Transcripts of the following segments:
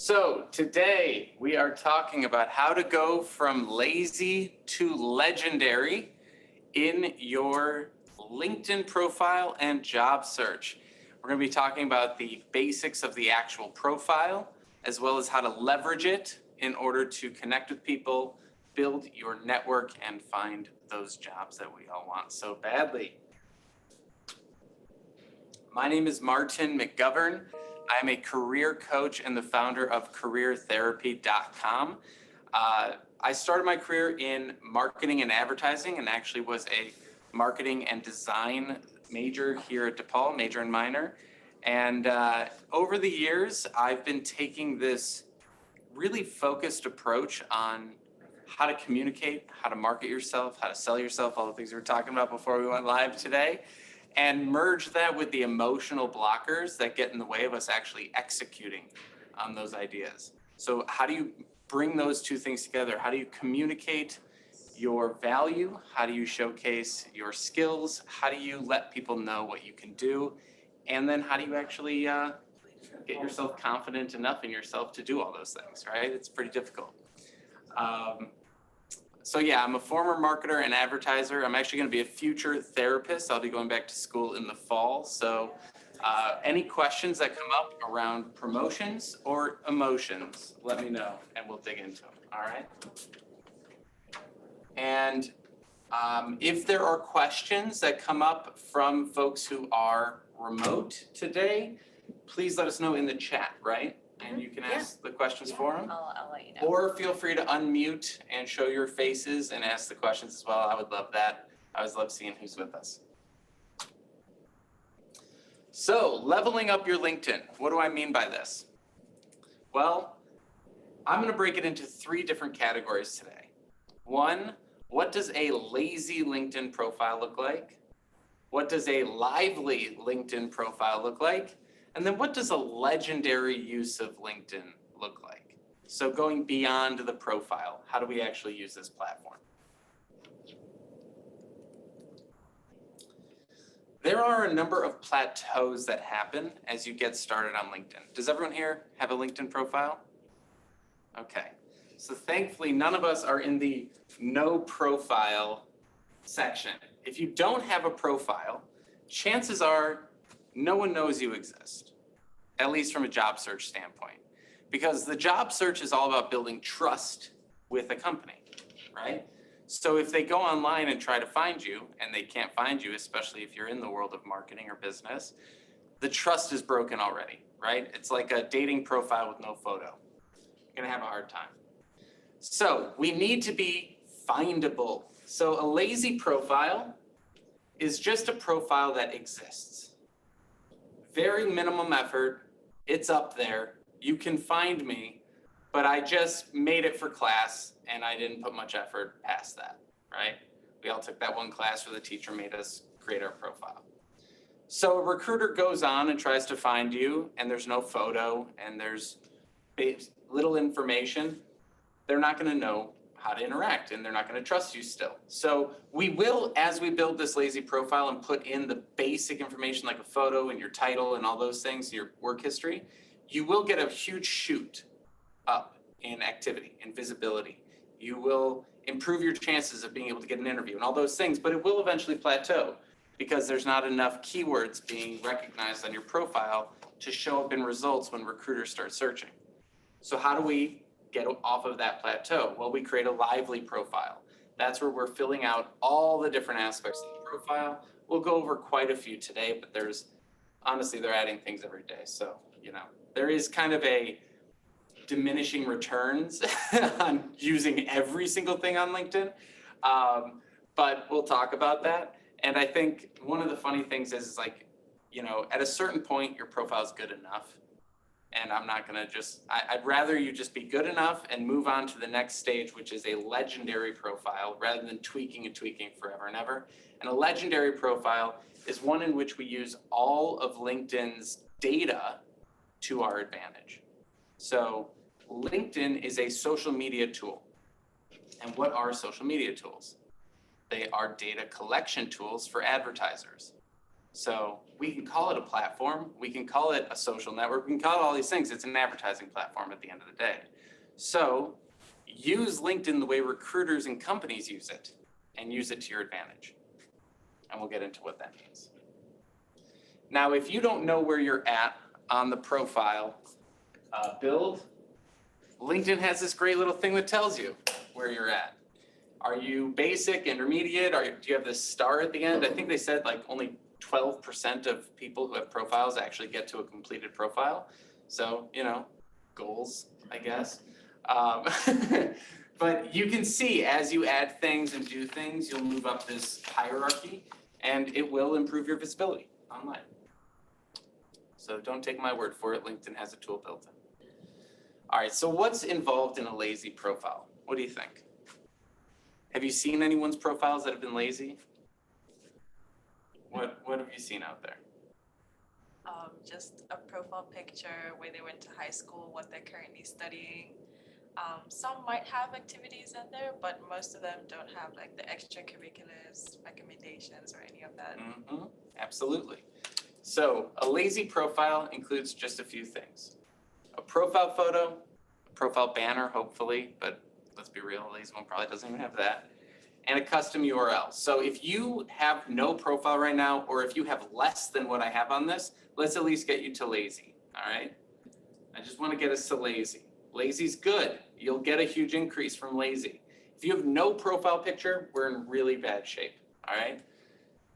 So today we are talking about how to go from lazy to legendary in your LinkedIn profile and job search. We're going to be talking about the basics of the actual profile, as well as how to leverage it in order to connect with people, build your network, and find those jobs that we all want so badly. My name is Martin McGovern. I'm a career coach and the founder of careertherapy.com. I started my career in marketing and advertising and actually was a marketing and design major here at DePaul, major and minor. And over the years, I've been taking this really focused approach on how to communicate, how to market yourself, how to sell yourself, all the things we were talking about before we went live today, and merge that with the emotional blockers that get in the way of us actually executing on those ideas. So how do you bring those two things together? How do you communicate your value? How do you showcase your skills? How do you let people know what you can do? And then how do you actually get yourself confident enough in yourself to do all those things, right? It's pretty difficult. So yeah, I'm a former marketer and advertiser. I'm actually going to be a future therapist. I'll be going back to school in the fall. So any questions that come up around promotions or emotions, let me know and we'll dig into them. All right. And if there are questions that come up from folks who are remote today, please let us know in the chat, right? And you can ask the questions for them. I'll let you know. Or feel free to unmute and show your faces and ask the questions as well. I would love that. I always love seeing who's with us. So, leveling up your LinkedIn. What do I mean by this? Well, I'm going to break it into 3 different categories today. 1, what does a lazy LinkedIn profile look like? What does a lively LinkedIn profile look like? And then what does a legendary use of LinkedIn look like? So going beyond the profile, how do we actually use this platform? There are a number of plateaus that happen as you get started on LinkedIn. Does everyone here have a LinkedIn profile? Okay. So thankfully, none of us are in the no profile section. If you don't have a profile, chances are no one knows you exist, at least from a job search standpoint, because the job search is all about building trust with a company, right? So if they go online and try to find you and they can't find you, especially if you're in the world of marketing or business, the trust is broken already, right? It's like a dating profile with no photo. You're gonna have a hard time. So we need to be findable. So a lazy profile is just a profile that exists. Very minimum effort, it's up there, you can find me, but I just made it for class and I didn't put much effort past that, right? We all took that one class where the teacher made us create our profile. So a recruiter goes on and tries to find you and there's no photo and there's little information, they're not gonna know how to interact and they're not going to trust you still. So we will, as we build this lazy profile and put in the basic information like a photo and your title and all those things, your work history, you will get a huge shoot up in activity and visibility. You will improve your chances of being able to get an interview and all those things, but it will eventually plateau because there's not enough keywords being recognized on your profile to show up in results when recruiters start searching. So how do we get off of that plateau? Well, we create a lively profile. That's where we're filling out all the different aspects of the profile. We'll go over quite a few today, but honestly, they're adding things every day. So, there is kind of a diminishing returns on using every single thing on LinkedIn. But we'll talk about that. And I think one of the funny things is like, at a certain point, your profile is good enough. And I'm not gonna I'd rather you just be good enough and move on to the next stage, which is a legendary profile, rather than tweaking and tweaking forever and ever. And a legendary profile is one in which we use all of LinkedIn's data to our advantage. So LinkedIn is a social media tool. And what are social media tools? They are data collection tools for advertisers. So we can call it a platform, we can call it a social network, we can call it all these things. It's an advertising platform at the end of the day. So use LinkedIn the way recruiters and companies use it, and use it to your advantage. And we'll get into what that means. Now, if you don't know where you're at on the profile build, LinkedIn has this great little thing that tells you where you're at. Are you basic, intermediate? Do you have this star at the end? I think they said like only 12% of people who have profiles actually get to a completed profile. So, goals, I guess. But you can see as you add things and do things, you'll move up this hierarchy and it will improve your visibility online. So don't take my word for it. LinkedIn has a tool built in. All right, so what's involved in a lazy profile? What do you think? Have you seen anyone's profiles that have been lazy? What have you seen out there? Just a profile picture, where they went to high school, what they're currently studying. Some might have activities in there, but most of them don't have like the extracurriculars, recommendations, or any of that. Mm-hmm. Absolutely. So a lazy profile includes just a few things. A profile photo, a profile banner, hopefully, but let's be real, a lazy one probably doesn't even have that, and a custom URL. So if you have no profile right now, or if you have less than what I have on this, let's at least get you to lazy, all right? I just want to get us to lazy. Lazy's good. You'll get a huge increase from lazy. If you have no profile picture, we're in really bad shape, all right?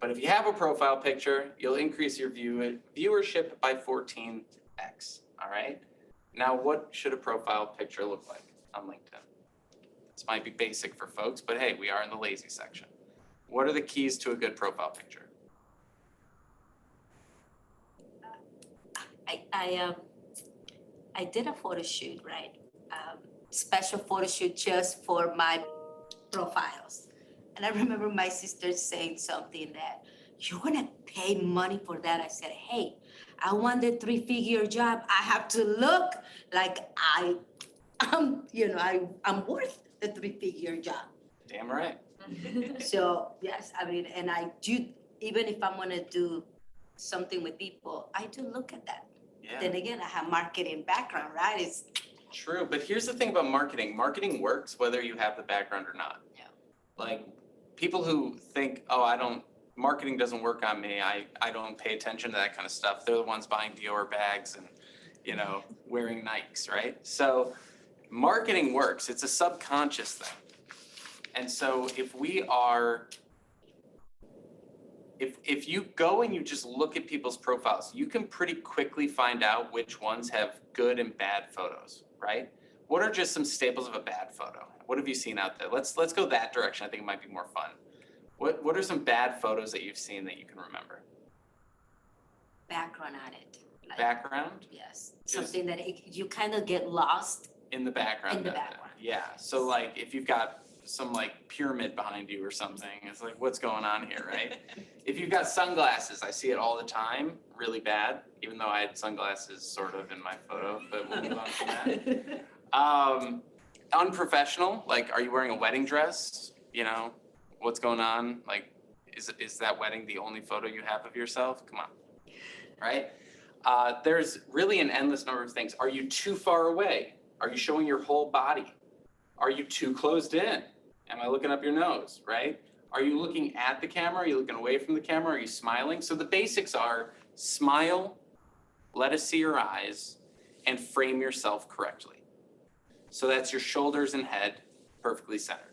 But if you have a profile picture, you'll increase your viewership by 14x, all right? Now, what should a profile picture look like on LinkedIn? This might be basic for folks, but hey, we are in the lazy section. What are the keys to a good profile picture? I did a photo shoot, right? Special photo shoot just for my profiles. And I remember my sister saying something that, "You're gonna pay money for that?" I said, "Hey, I want the 3-figure job. I have to look like I'm worth the 3-figure job." Damn right. So yes, I mean, and I do, even if I'm gonna do something with people, I do look at that. Yeah. Then again, I have marketing background, right? It's True, but here's the thing about marketing. Marketing works whether you have the background or not. Yeah. Like people who think, marketing doesn't work on me. I don't pay attention to that kind of stuff. They're the ones buying Dior bags and, wearing Nikes, right? So marketing works. It's a subconscious thing. And so if you go and you just look at people's profiles, you can pretty quickly find out which ones have good and bad photos, right? What are just some staples of a bad photo? What have you seen out there? Let's go that direction. I think it might be more fun. What are some bad photos that you've seen that you can remember? background on it. Like, Background? yes, something that you kind of get lost. In the background. In the of it. background. Yeah, so like if you've got some like pyramid behind you or something, it's like, what's going on here, right? If you've got sunglasses, I see it all the time, really bad, even though I had sunglasses sort of in my photo, but we'll move on from that. Unprofessional, like are you wearing a wedding dress? What's going on? Like, is that wedding the only photo you have of yourself? Come on, right? There's really an endless number of things. Are you too far away? Are you showing your whole body? Are you too closed in? Am I looking up your nose, right? Are you looking at the camera? Are you looking away from the camera? Are you smiling? So the basics are smile, let us see your eyes, and frame yourself correctly. So that's your shoulders and head perfectly centered.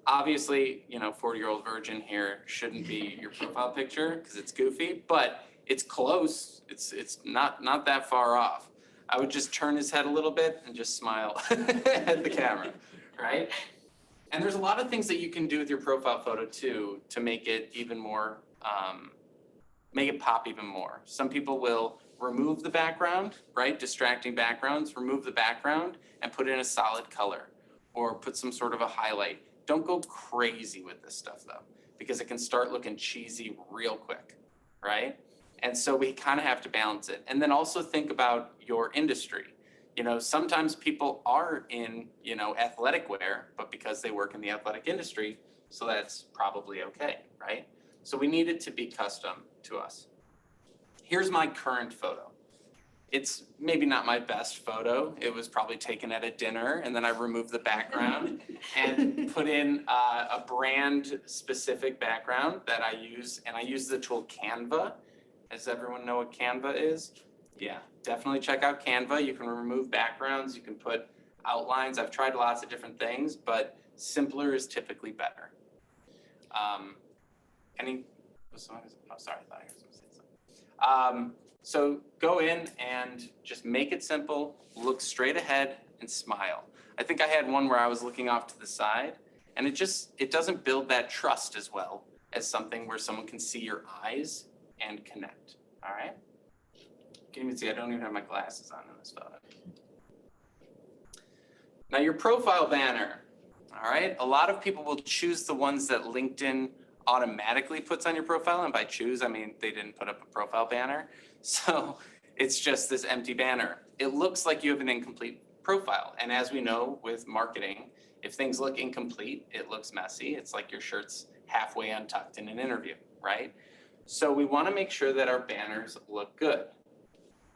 Obviously, 40-year-old virgin here shouldn't be your profile picture because it's goofy, but it's close. It's not that far off. I would just turn his head a little bit and just smile at the camera, right? And there's a lot of things that you can do with your profile photo too to make it even more, make it pop even more. Some people will remove the background, right? Distracting backgrounds, remove the background and put in a solid color or put some sort of a highlight. Don't go crazy with this stuff though, because it can start looking cheesy real quick, right? And so we kind of have to balance it. And then also think about your industry. Sometimes people are in, athletic wear, but because they work in the athletic industry, so that's probably okay, right? So we need it to be custom to us. Here's my current photo. It's maybe not my best photo. It was probably taken at a dinner, and then I removed the background and put in a brand specific background that I use, and I use the tool Canva. Does everyone know what Canva is? Yeah, definitely check out Canva. You can remove backgrounds, you can put outlines. I've tried lots of different things, but simpler is typically better. Oh, sorry, I thought I was going to say something. So go in and just make it simple, look straight ahead and smile. I think I had one where I was looking off to the side, and it doesn't build that trust as well as something where someone can see your eyes and connect. All right? You can even see I don't even have my glasses on in this photo. Now your profile banner. All right? A lot of people will choose the ones that LinkedIn automatically puts on your profile, and by choose I mean they didn't put up a profile banner, so it's just this empty banner. It looks like you have an incomplete profile, and as we know with marketing, if things look incomplete, it looks messy. It's like your shirt's halfway untucked in an interview, right? So we want to make sure that our banners look good.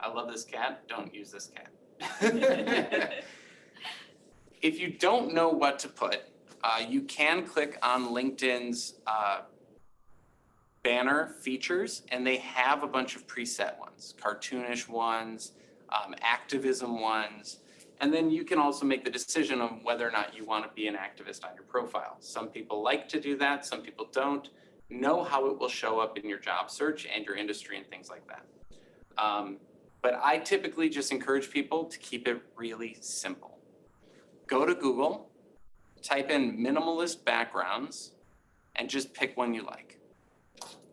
I love this cat. Don't use this cat. If you don't know what to put, you can click on LinkedIn's banner features, and they have a bunch of preset ones, cartoonish ones, activism ones, and then you can also make the decision on whether or not you want to be an activist on your profile. Some people like to do that, some people don't. Know how it will show up in your job search and your industry and things like that. But I typically just encourage people to keep it really simple. Go to Google, type in minimalist backgrounds, and just pick one you like.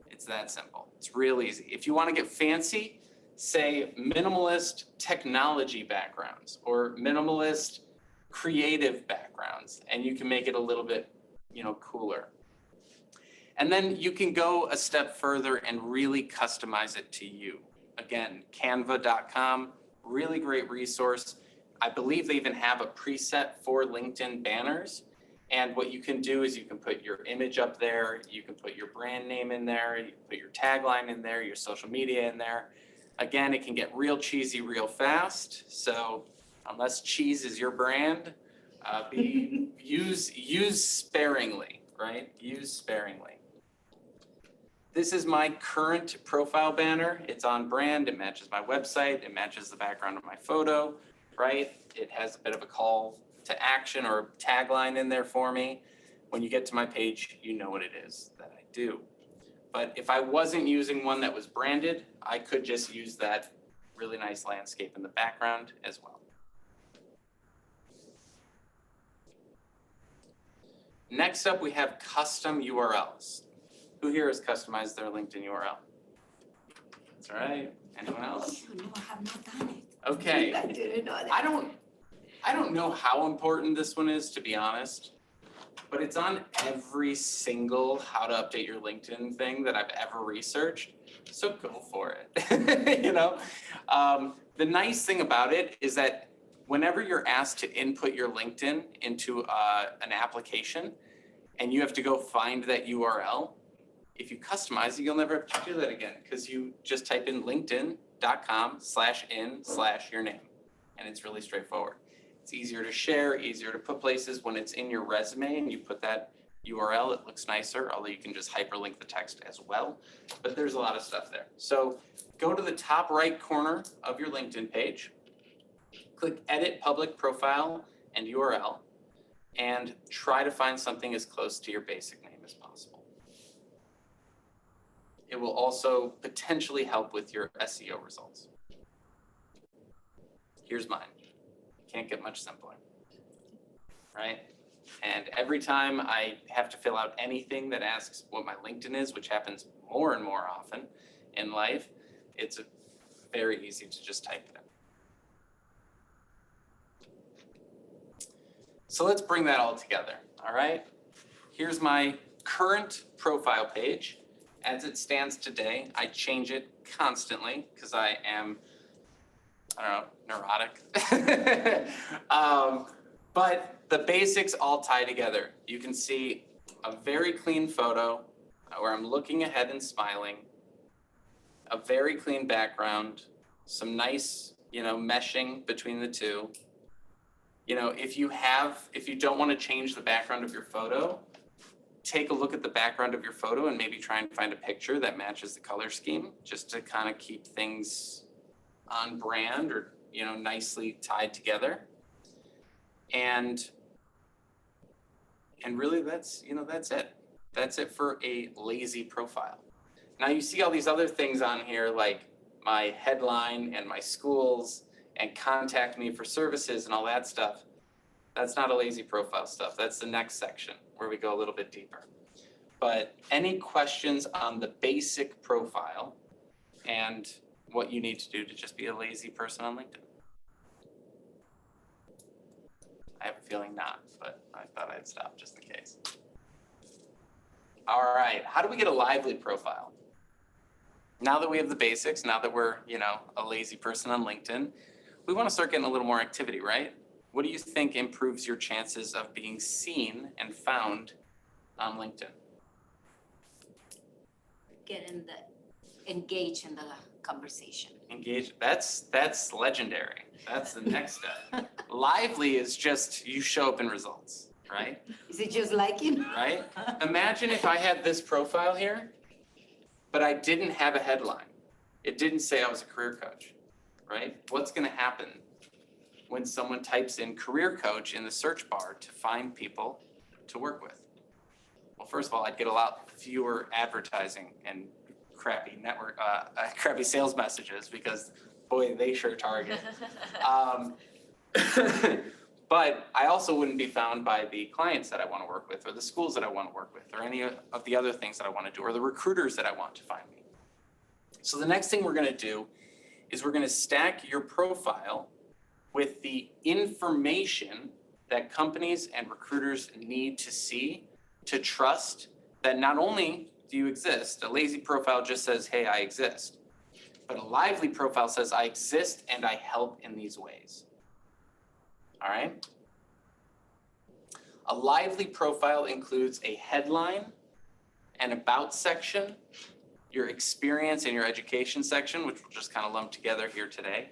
It's that simple. It's real easy. If you want to get fancy, say minimalist technology backgrounds or minimalist creative backgrounds, and you can make it a little bit, cooler. And then you can go a step further and really customize it to you. Again, canva.com, really great resource. I believe they even have a preset for LinkedIn banners. And what you can do is you can put your image up there, you can put your brand name in there, you can put your tagline in there, your social media in there. Again, it can get real cheesy real fast. So unless cheese is your brand, use sparingly, right? Use sparingly. This is my current profile banner. It's on brand, it matches my website, it matches the background of my photo, right? It has a bit of a call to action or a tagline in there for me. When you get to my page, you know what it is that I do. But if I wasn't using one that was branded, I could just use that really nice landscape in the background as well. Next up, we have custom URLs. Who here has customized their LinkedIn URL? That's all right. Anyone else? No, I have not done it. Okay. I didn't know that. I don't know how important this one is, to be honest, but it's on every single how to update your LinkedIn thing that I've ever researched. So go for it. The nice thing about it is that whenever you're asked to input your LinkedIn into an application and you have to go find that URL, if you customize it, you'll never have to do that again because you just type in linkedin.com/in/your name, and it's really straightforward. It's easier to share, easier to put places. When it's in your resume and you put that URL, it looks nicer, although you can just hyperlink the text as well. But there's a lot of stuff there. So go to the top right corner of your LinkedIn page, click Edit Public Profile and URL, and try to find something as close to your basic name as possible. It will also potentially help with your SEO results. Here's mine. Can't get much simpler, right? And every time I have to fill out anything that asks what my LinkedIn is, which happens more and more often in life, it's very easy to just type it in. So let's bring that all together, all right? Here's my current profile page. As it stands today, I change it constantly because I am, neurotic. But the basics all tie together. You can see a very clean photo where I'm looking ahead and smiling. a very clean background, some nice, meshing between the two. If you don't want to change the background of your photo, take a look at the background of your photo and maybe try and find a picture that matches the color scheme, just to kind of keep things on brand or, nicely tied together. And really that's it. That's it for a lazy profile. Now you see all these other things on here, like my headline and my schools and contact me for services and all that stuff. That's not a lazy profile stuff. That's the next section where we go a little bit deeper. But any questions on the basic profile and what you need to do to just be a lazy person on LinkedIn? I have a feeling not, but I thought I'd stop just in case. All right, how do we get a lively profile? Now that we have the basics, now that we're, a lazy person on LinkedIn, we want to start getting a little more activity, right? What do you think improves your chances of being seen and found on LinkedIn? Engage in the conversation. Engage, that's legendary. That's the next step. Lively is just you show up in results, right? Is it just liking? Right? Imagine if I had this profile here, but I didn't have a headline. It didn't say I was a career coach, right? What's going to happen when someone types in career coach in the search bar to find people to work with? Well, first of all, I'd get a lot fewer advertising and crappy sales messages because, boy, they sure target. But I also wouldn't be found by the clients that I want to work with or the schools that I want to work with or any of the other things that I want to do or the recruiters that I want to find me. So the next thing we're going to do is we're going to stack your profile with the information that companies and recruiters need to see to trust that not only do you exist, a lazy profile just says, hey, I exist, but a lively profile says, I exist and I help in these ways. All right? A lively profile includes a headline, an about section, your experience and your education section, which we'll just kind of lump together here today,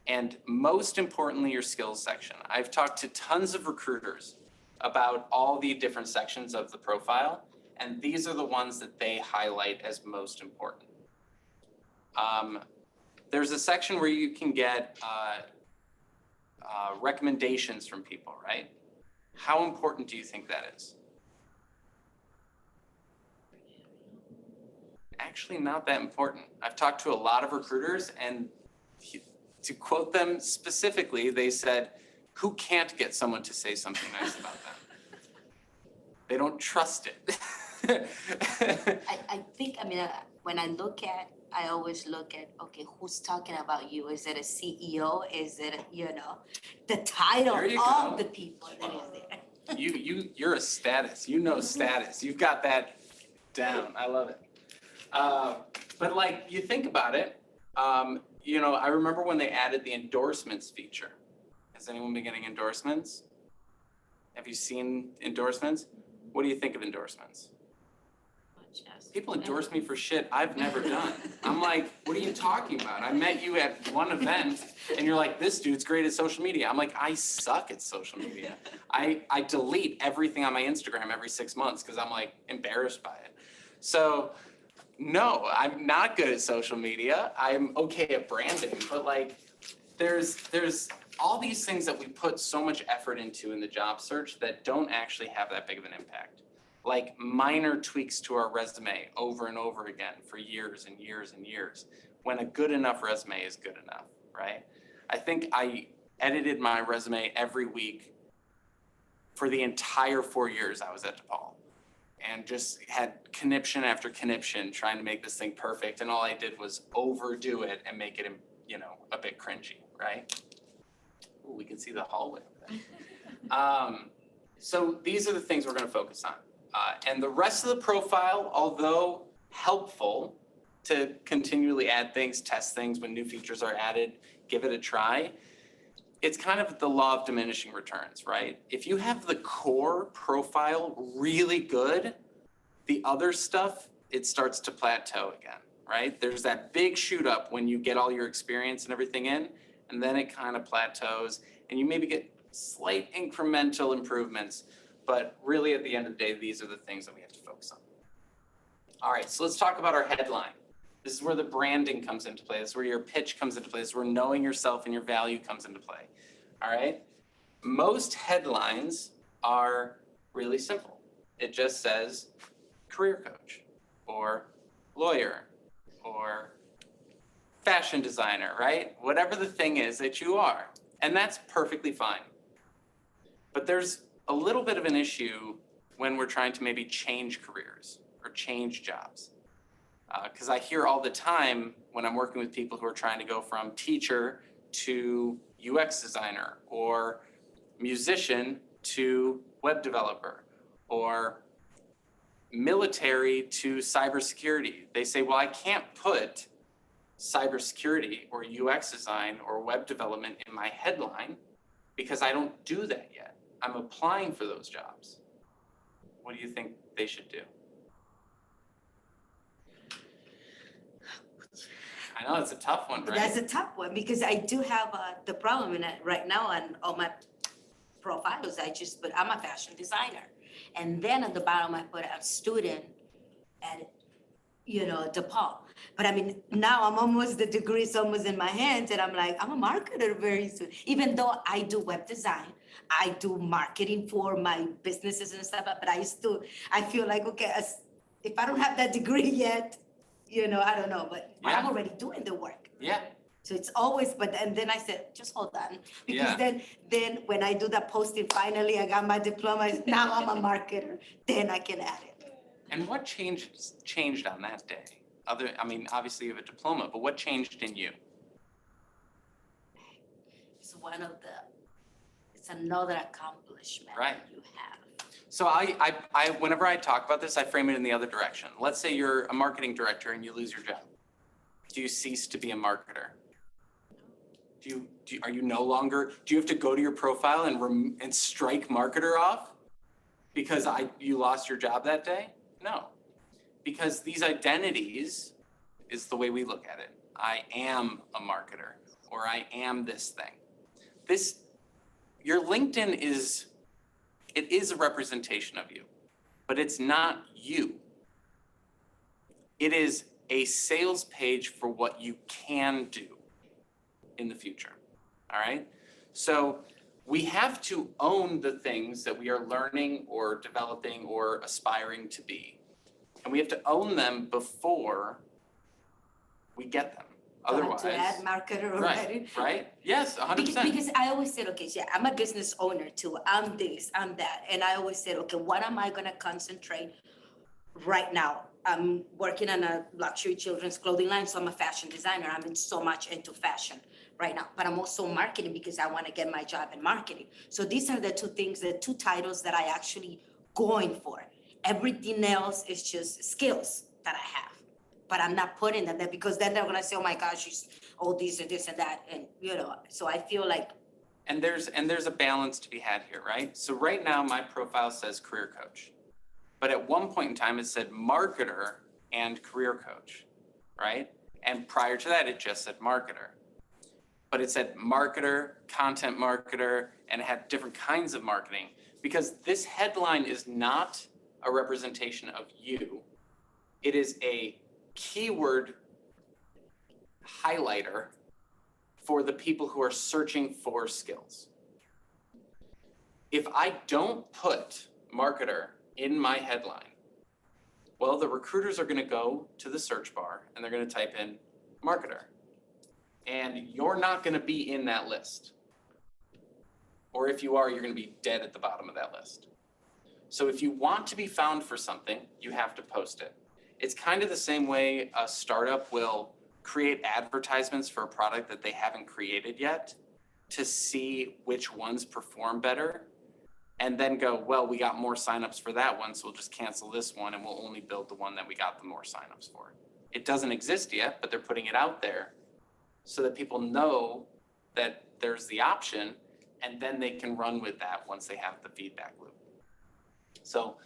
and most importantly, your skills section. I've talked to tons of recruiters about all the different sections of the profile, and these are the ones that they highlight as most important. There's a section where you can get recommendations from people, right? How important do you think that is? Actually, not that important. I've talked to a lot of recruiters, and to quote them specifically, they said, who can't get someone to say something nice about them? They don't trust it. I think, when I always look at, okay, who's talking about you? Is it a CEO? Is it, the title of the people that is there? You're a status. Status. You've got that down. I love it. But you think about it, I remember when they added the endorsements feature. Has anyone been getting endorsements? Have you seen endorsements? What do you think of endorsements? People endorse me for shit I've never done. I'm like, what are you talking about? I met you at one event and you're like, this dude's great at social media. I'm like, I suck at social media. I delete everything on my Instagram every 6 months because I'm embarrassed by it. So no, I'm not good at social media. I'm okay at branding, but there's all these things that we put so much effort into in the job search that don't actually have that big of an impact. Like minor tweaks to our resume over and over again for years and years and years, when a good enough resume is good enough, right? I think I edited my resume every week for the entire 4 years I was at DePaul, and just had conniption after conniption trying to make this thing perfect, and all I did was overdo it and make it, a bit cringy, right? Ooh, we can see the hallway over there. So these are the things we're going to focus on. And the rest of the profile, although helpful to continually add things, test things when new features are added, give it a try, it's kind of the law of diminishing returns, right? If you have the core profile really good, the other stuff, it starts to plateau again, right? There's that big shoot up when you get all your experience and everything in, and then it kind of plateaus, and you maybe get slight incremental improvements, but really at the end of the day, these are the things that we have to focus on. All right, so let's talk about our headline. This is where the branding comes into play. This is where your pitch comes into play. This is where knowing yourself and your value comes into play. All right? Most headlines are really simple. It just says career coach or lawyer or fashion designer, right? Whatever the thing is that you are. And that's perfectly fine. But there's a little bit of an issue when we're trying to maybe change careers or change jobs. Because I hear all the time when I'm working with people who are trying to go from teacher to UX designer or musician to web developer or military to cybersecurity. They say, well, I can't put cybersecurity or UX design or web development in my headline because I don't do that yet. I'm applying for those jobs. What do you think they should do? I know it's a tough one, right? That's a tough one because I do have the problem in it right now on all my profiles. I'm a fashion designer. And then at the bottom, I put a student at, DePaul. But I mean, now the degree's almost in my hands and I'm like, I'm a marketer very soon. Even though I do web design, I do marketing for my businesses and stuff, but I feel like, okay, if I don't have that degree yet, I don't know, but Yeah. I'm already doing the work. Yeah. So it's always, and then I said, just hold on. Because Yeah. then when I do that posting, finally I got my diploma, now I'm a marketer, then I can add it. And what changed on that day? Obviously you have a diploma, but what changed in you? It's another accomplishment Right. you have. So I whenever I talk about this, I frame it in the other direction. Let's say you're a marketing director and you lose your job. Do you cease to be a marketer? Are you no longer, do you have to go to your profile and strike marketer off because you lost your job that day? No, because these identities is the way we look at it. I am a marketer, or I am this thing. Your LinkedIn is a representation of you, but it's not you. It is a sales page for what you can do in the future, all right? So we have to own the things that we are learning or developing or aspiring to be. And we have to own them before we get them. Otherwise. To add marketer already. Right? Yes, 100%. Because I always said, okay, yeah, I'm a business owner too. I'm this, I'm that. And I always said, okay, what am I gonna concentrate right now? I'm working on a luxury children's clothing line, so I'm a fashion designer. I'm so much into fashion right now, but I'm also marketing because I want to get my job in marketing. So these are the two titles that I actually going for. Everything else is just skills that I have, but I'm not putting them there because then they're gonna say, oh my gosh, she's all this and this and that, and so I feel like. And there's a balance to be had here, right? So right now my profile says career coach, but at one point in time it said marketer and career coach, right? And prior to that, it just said marketer. But it said marketer, content marketer, and it had different kinds of marketing because this headline is not a representation of you. It is a keyword highlighter for the people who are searching for skills. If I don't put marketer in my headline, well, the recruiters are going to go to the search bar and they're going to type in marketer. And you're not going to be in that list. Or if you are, you're going to be dead at the bottom of that list. So if you want to be found for something, you have to post it. It's kind of the same way a startup will create advertisements for a product that they haven't created yet to see which ones perform better and then go, well, we got more signups for that one, so we'll just cancel this one and we'll only build the one that we got the more signups for. It doesn't exist yet, but they're putting it out there so that people know that there's the option and then they can run with that once they have the feedback loop. So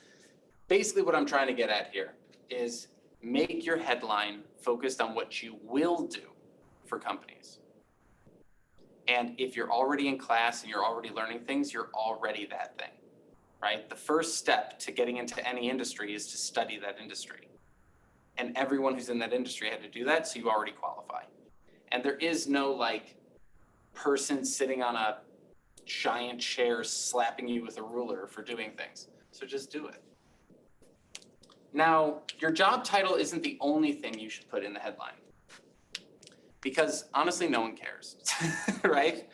basically what I'm trying to get at here is make your headline focused on what you will do for companies. And if you're already in class and you're already learning things, you're already that thing, right? The first step to getting into any industry is to study that industry. And everyone who's in that industry had to do that, so you already qualify. And there is no like person sitting on a giant chair slapping you with a ruler for doing things. So just do it. Now, your job title isn't the only thing you should put in the headline. Because honestly, no one cares, right?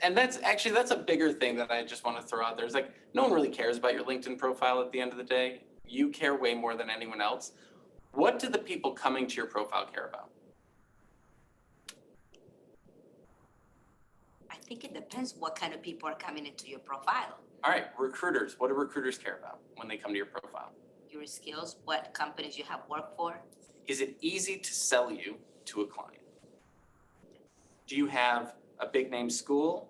And that's a bigger thing that I just want to throw out there. It's like, no one really cares about your LinkedIn profile at the end of the day. You care way more than anyone else. What do the people coming to your profile care about? I think it depends what kind of people are coming into your profile. All right, recruiters. What do recruiters care about when they come to your profile? Your skills, what companies you have worked for. Is it easy to sell you to a client? Do you have a big name school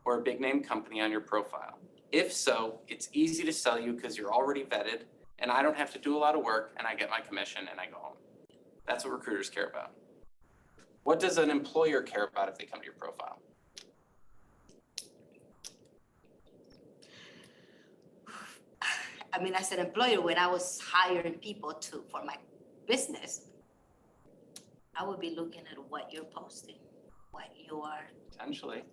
or a big name company on your profile? If so, it's easy to sell you because you're already vetted and I don't have to do a lot of work and I get my commission and I go home. That's what recruiters care about. What does an employer care about if they come to your profile? I mean, as an employer, when I was hiring people for my business, I would be looking at what you're posting, what you are. Potentially.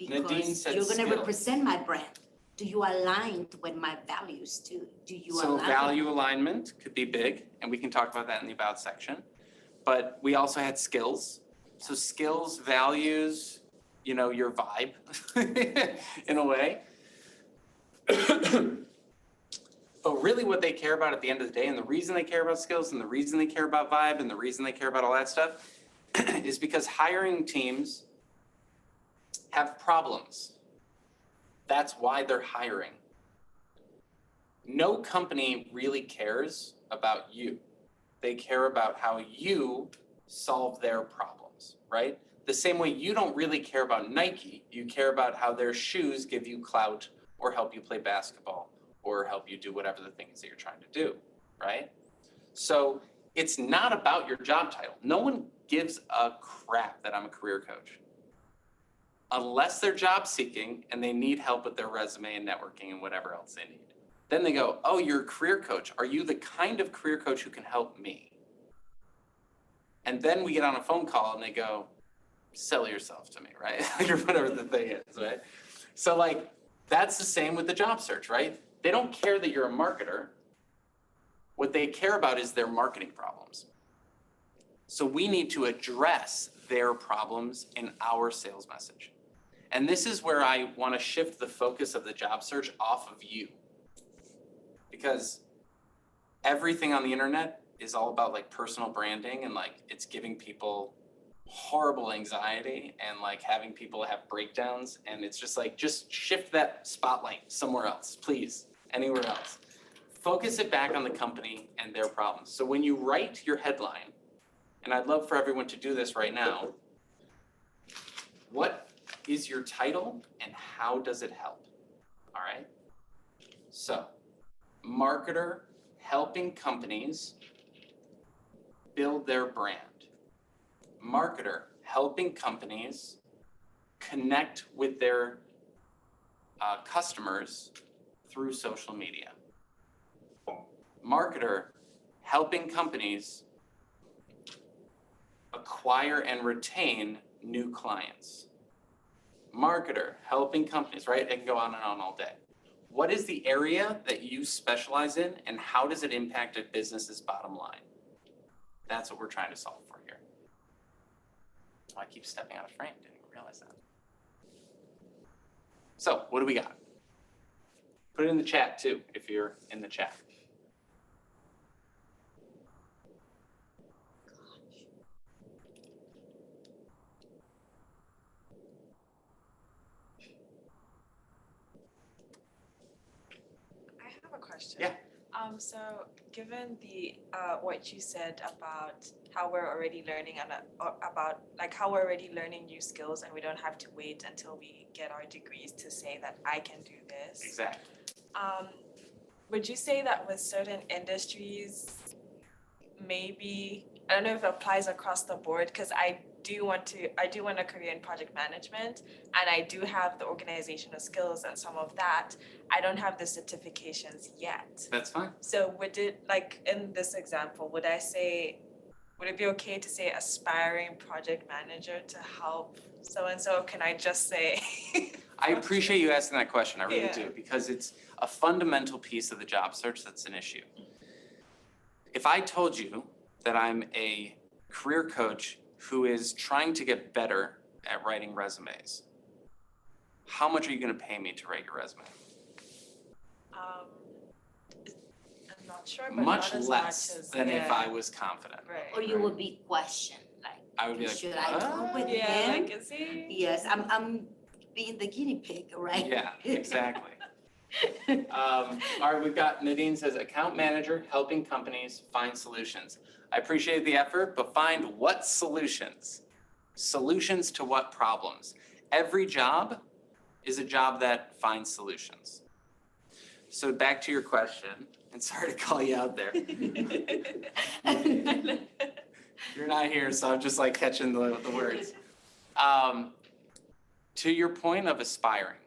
Nadine Because said you're going to skill. represent my brand. Do you align with my values too? Do you So align? value alignment could be big, and we can talk about that in the about section. But we also had skills. So skills, values, your vibe in a way. But really what they care about at the end of the day, and the reason they care about skills and the reason they care about vibe and the reason they care about all that stuff is because hiring teams have problems. That's why they're hiring. No company really cares about you. They care about how you solve their problems, right? The same way you don't really care about Nike, you care about how their shoes give you clout or help you play basketball or help you do whatever the things that you're trying to do, right? So it's not about your job title. No one gives a crap that I'm a career coach. Unless they're job seeking and they need help with their resume and networking and whatever else they need. Then they go, oh, you're a career coach. Are you the kind of career coach who can help me? And then we get on a phone call and they go, sell yourself to me, right? Or whatever the thing is, right? So like, that's the same with the job search, right? They don't care that you're a marketer. What they care about is their marketing problems. So we need to address their problems in our sales message. And this is where I want to shift the focus of the job search off of you. Because everything on the internet is all about like personal branding and like it's giving people horrible anxiety and like having people have breakdowns. And it's just like, just shift that spotlight somewhere else, please, anywhere else. Focus it back on the company and their problems. So when you write your headline, and I'd love for everyone to do this right now, what is your title and how does it help? All right. So, marketer helping companies build their brand. Marketer helping companies connect with their customers through social media. Marketer helping companies acquire and retain new clients. Marketer helping companies, right? It can go on and on all day. What is the area that you specialize in and how does it impact a business's bottom line? That's what we're trying to solve for here. Oh, I keep stepping out of frame, didn't even realize that. So what do we got? Put it in the chat too, if you're in the chat. I have a question. Yeah. So given the what you said about how we're already learning about like how we're already learning new skills and we don't have to wait until we get our degrees to say that I can do this. Exactly. Would you say that with certain industries, maybe, I don't know if it applies across the board, because I do want a career in project management, and I do have the organizational skills and some of that. I don't have the certifications yet. That's fine. So would it, like in this example, would it be okay to say aspiring project manager to help so-and-so? Can I just say? I appreciate you asking that question, I really Yeah. do, because it's a fundamental piece of the job search that's an issue. If I told you that I'm a career coach who is trying to get better at writing resumes, how much are you gonna pay me to write your resume? I'm not sure, but Much not as less much as, than if yeah, I was confident. right. Or you would be questioned, like, I would be like, should I talk with Yeah, him? like, is he? Yes, I'm being the guinea pig, right? yeah, exactly. All right, we've got Nadine says, account manager helping companies find solutions. I appreciate the effort, but find what solutions? Solutions to what problems? Every job is a job that finds solutions. So back to your question, and sorry to call you out there. You're not here, so I'm just like catching the words. To your point of aspiring,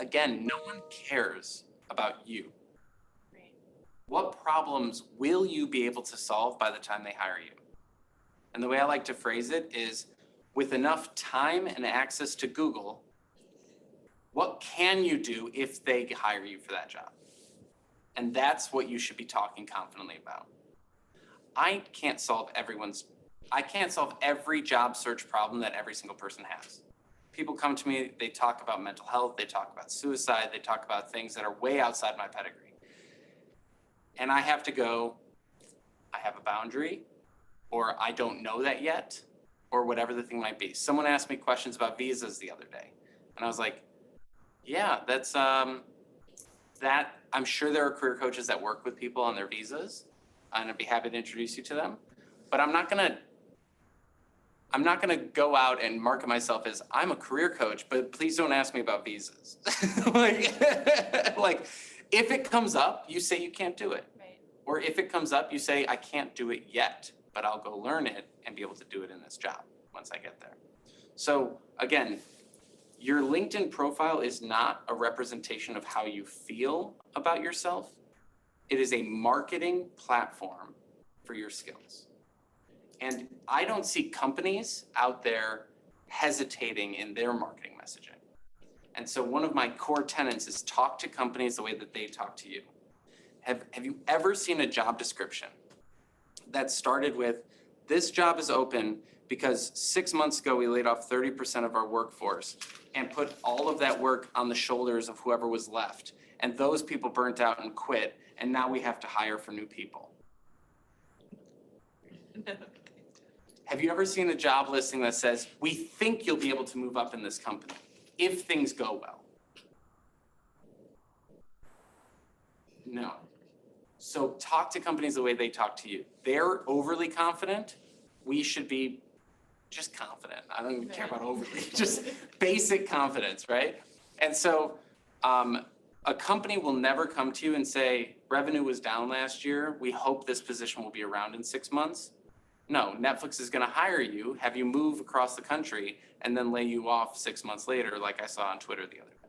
again, no one cares about you. Right. What problems will you be able to solve by the time they hire you? And the way I like to phrase it is, with enough time and access to Google, what can you do if they hire you for that job? And that's what you should be talking confidently about. I can't solve every job search problem that every single person has. People come to me, they talk about mental health, they talk about suicide, they talk about things that are way outside my pedigree. And I have to go, I have a boundary, or I don't know that yet, or whatever the thing might be. Someone asked me questions about visas the other day. And I was like, yeah, that's, that, I'm sure there are career coaches that work with people on their visas, and I'd be happy to introduce you to them. But I'm not gonna go out and market myself as I'm a career coach, but please don't ask me about visas. like, if it comes up, you say you can't do it. Right. Or if it comes up, you say, I can't do it yet, but I'll go learn it and be able to do it in this job once I get there. So again, your LinkedIn profile is not a representation of how you feel about yourself. It is a marketing platform for your skills. And I don't see companies out there hesitating in their marketing messaging. And so one of my core tenets is talk to companies the way that they talk to you. Have you ever seen a job description that started with, this job is open because 6 months ago we laid off 30% of our workforce and put all of that work on the shoulders of whoever was left. And those people burnt out and quit, and now we have to hire for new people. Have you ever seen a job listing that says, we think you'll be able to move up in this company if things go well? No. So talk to companies the way they talk to you. They're overly confident. We should be just confident. I don't even care about overly, just basic confidence, right? And so a company will never come to you and say, revenue was down last year. We hope this position will be around in 6 months. No, Netflix is going to hire you, have you move across the country, and then lay you off 6 months later, like I saw on Twitter the other day.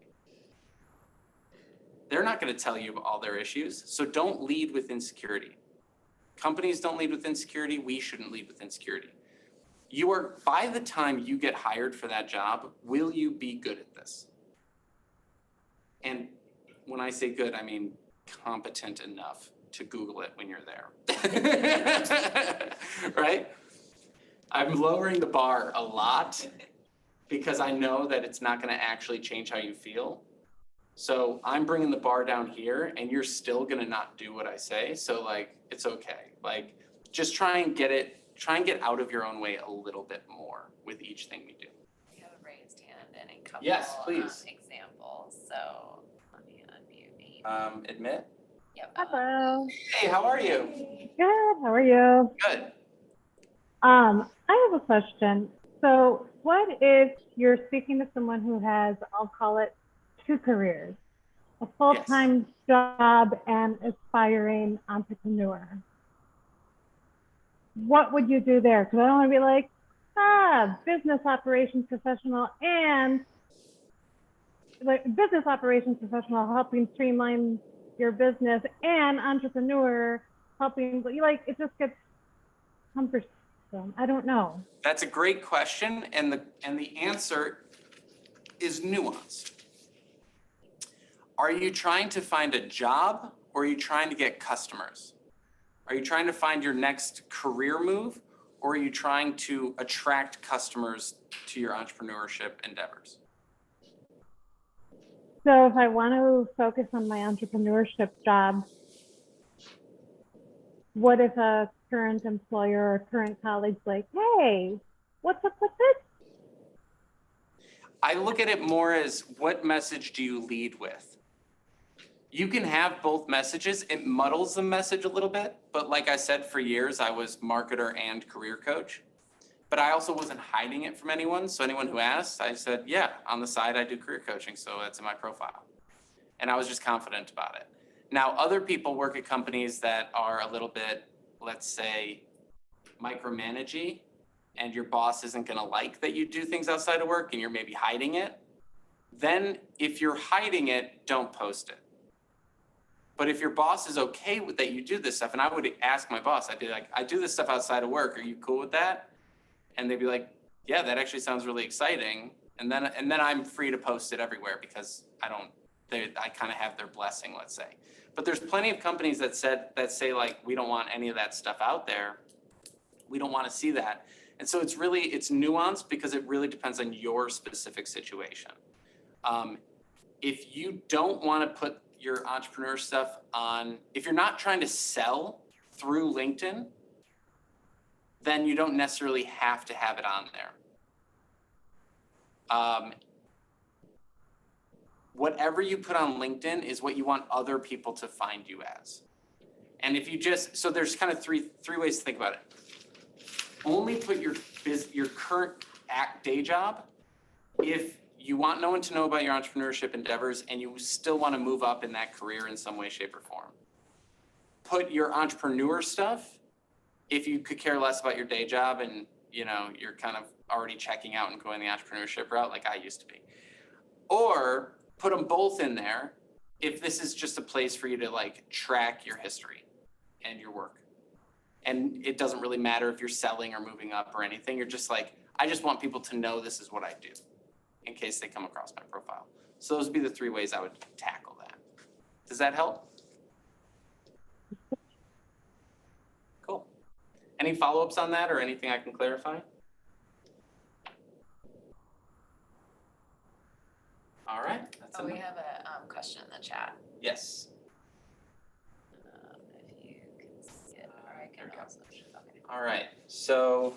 They're not going to tell you all their issues, so don't lead with insecurity. Companies don't lead with insecurity. We shouldn't lead with insecurity. By the time you get hired for that job, will you be good at this? And when I say good, I mean competent enough to Google it when you're there. Right? I'm lowering the bar a lot because I know that it's not going to actually change how you feel. So I'm bringing the bar down here and you're still going to not do what I say. So like, it's okay. Like, just try and get out of your own way a little bit more with each thing we do. We have a raised hand and a couple Yes, please. examples, so let me unmute me. Admit. Yep. Hello. Hey, how are you? Good. How are you? Good. I have a question. So, what if you're speaking to someone who has, I'll call it, 2 careers, a full-time job and aspiring entrepreneur? what would you do there? Because I don't want to be like, business operations professional and like business operations professional helping streamline your business and entrepreneur helping, like it just gets cumbersome. I don't know. That's a great question, and the answer is nuanced. Are you trying to find a job, or are you trying to get customers? Are you trying to find your next career move, or are you trying to attract customers to your entrepreneurship endeavors? So if I want to focus on my entrepreneurship job, what if a current employer or current colleague's like, hey, what's up with this? I look at it more as, what message do you lead with? You can have both messages. It muddles the message a little bit, but like I said, for years, I was marketer and career coach. But I also wasn't hiding it from anyone. So anyone who asked, I said, yeah, on the side, I do career coaching. So that's in my profile. And I was just confident about it. Now, other people work at companies that are a little bit, let's say, micromanagey, and your boss isn't going to like that you do things outside of work and you're maybe hiding it. Then if you're hiding it, don't post it. But if your boss is okay with that you do this stuff, and I would ask my boss, I'd be like, I do this stuff outside of work. Are you cool with that? And they'd be like, yeah, that actually sounds really exciting. And then I'm free to post it everywhere because I kind of have their blessing, let's say. But there's plenty of companies that say like, we don't want any of that stuff out there. We don't want to see that. And so it's nuanced because it really depends on your specific situation. If you don't want to put your entrepreneur stuff on, if you're not trying to sell through LinkedIn, then you don't necessarily have to have it on there. Whatever you put on LinkedIn is what you want other people to find you as. And if you so there's kind of three ways to think about it. Only put your current day job if you want no one to know about your entrepreneurship endeavors and you still want to move up in that career in some way, shape, or form. Put your entrepreneur stuff if you could care less about your day job and you're kind of already checking out and going the entrepreneurship route like I used to be. Or put them both in there if this is just a place for you to like track your history and your work. And it doesn't really matter if you're selling or moving up or anything. You're just like, I just want people to know this is what I do in case they come across my profile. So those would be the three ways I would tackle that. Does that help? Cool. Any follow-ups on that or anything I can clarify? All right. That's We have a question in the chat. Yes. If you can see it, or I can also. Okay. All right. So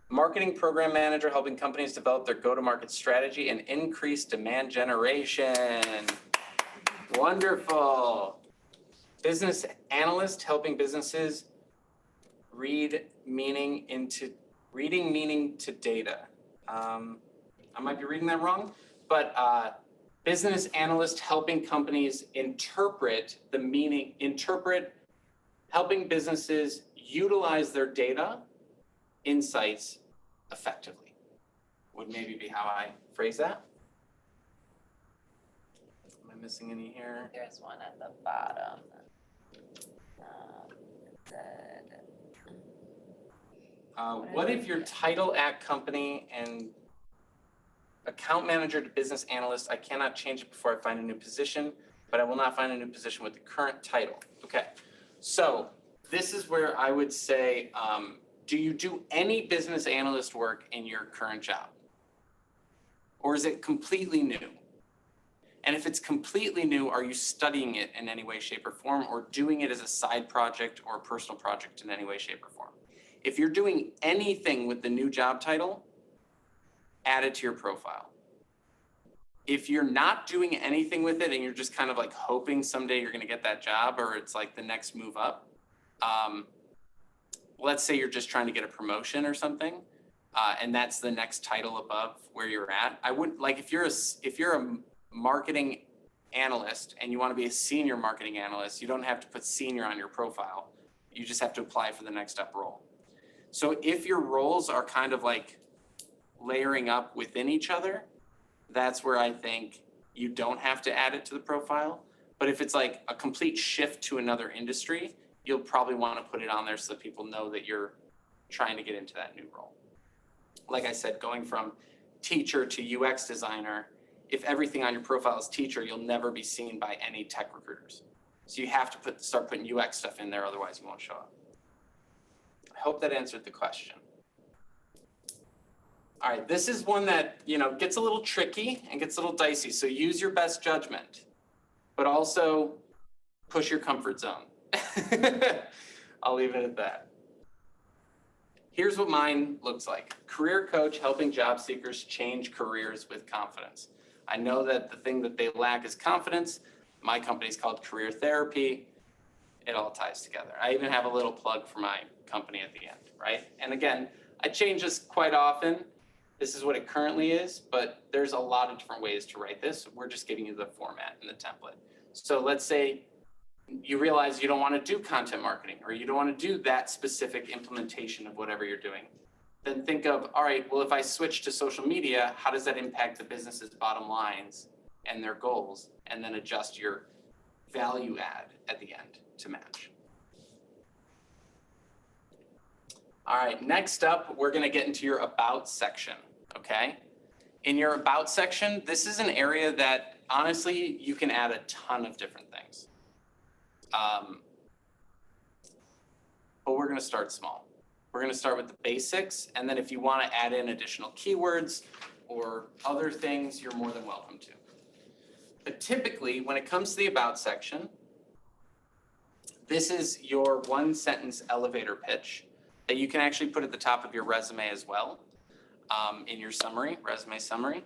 marketing program manager helping companies develop their go-to-market strategy and increase demand generation. Wonderful. Business analyst helping businesses reading meaning to data. I might be reading that wrong, but business analyst helping companies helping businesses utilize their data insights effectively would maybe be how I phrase that. Am I missing any here? There's one at the bottom. What if your title at company and account manager to business analyst, I cannot change it before I find a new position, but I will not find a new position with the current title. Okay, so this is where I would say, do you do any business analyst work in your current job? Or is it completely new? And if it's completely new, are you studying it in any way, shape, or form, or doing it as a side project or a personal project in any way, shape, or form? If you're doing anything with the new job title, add it to your profile. If you're not doing anything with it and you're just kind of like hoping someday you're going to get that job or it's like the next move up, let's say you're just trying to get a promotion or something, and that's the next title above where you're at. I wouldn't like if you're a marketing analyst and you want to be a senior marketing analyst, you don't have to put senior on your profile. You just have to apply for the next up role. So if your roles are kind of like layering up within each other, that's where I think you don't have to add it to the profile. But if it's like a complete shift to another industry, you'll probably want to put it on there so that people know that you're trying to get into that new role. Like I said, going from teacher to UX designer, if everything on your profile is teacher, you'll never be seen by any tech recruiters. So you have to start putting UX stuff in there, otherwise you won't show up. I hope that answered the question. All right, this is one that, gets a little tricky and gets a little dicey. So use your best judgment, but also push your comfort zone. I'll leave it at that. Here's what mine looks like. Career coach helping job seekers change careers with confidence. I know that the thing that they lack is confidence. My company's called Career Therapy. It all ties together. I even have a little plug for my company at the end, right? And again, I change this quite often. This is what it currently is, but there's a lot of different ways to write this. We're just giving you the format and the template. So let's say you realize you don't want to do content marketing, or you don't want to do that specific implementation of whatever you're doing. Then think of, all right, well, if I switch to social media, how does that impact the business's bottom lines and their goals? And then adjust your value add at the end to match. All right, next up, we're going to get into your about section, okay? In your about section, this is an area that honestly, you can add a ton of different things. But we're going to start small. We're going to start with the basics, and then if you want to add in additional keywords or other things, you're more than welcome to. But typically, when it comes to the about section, this is your one sentence elevator pitch that you can actually put at the top of your resume as well, in your summary, resume summary.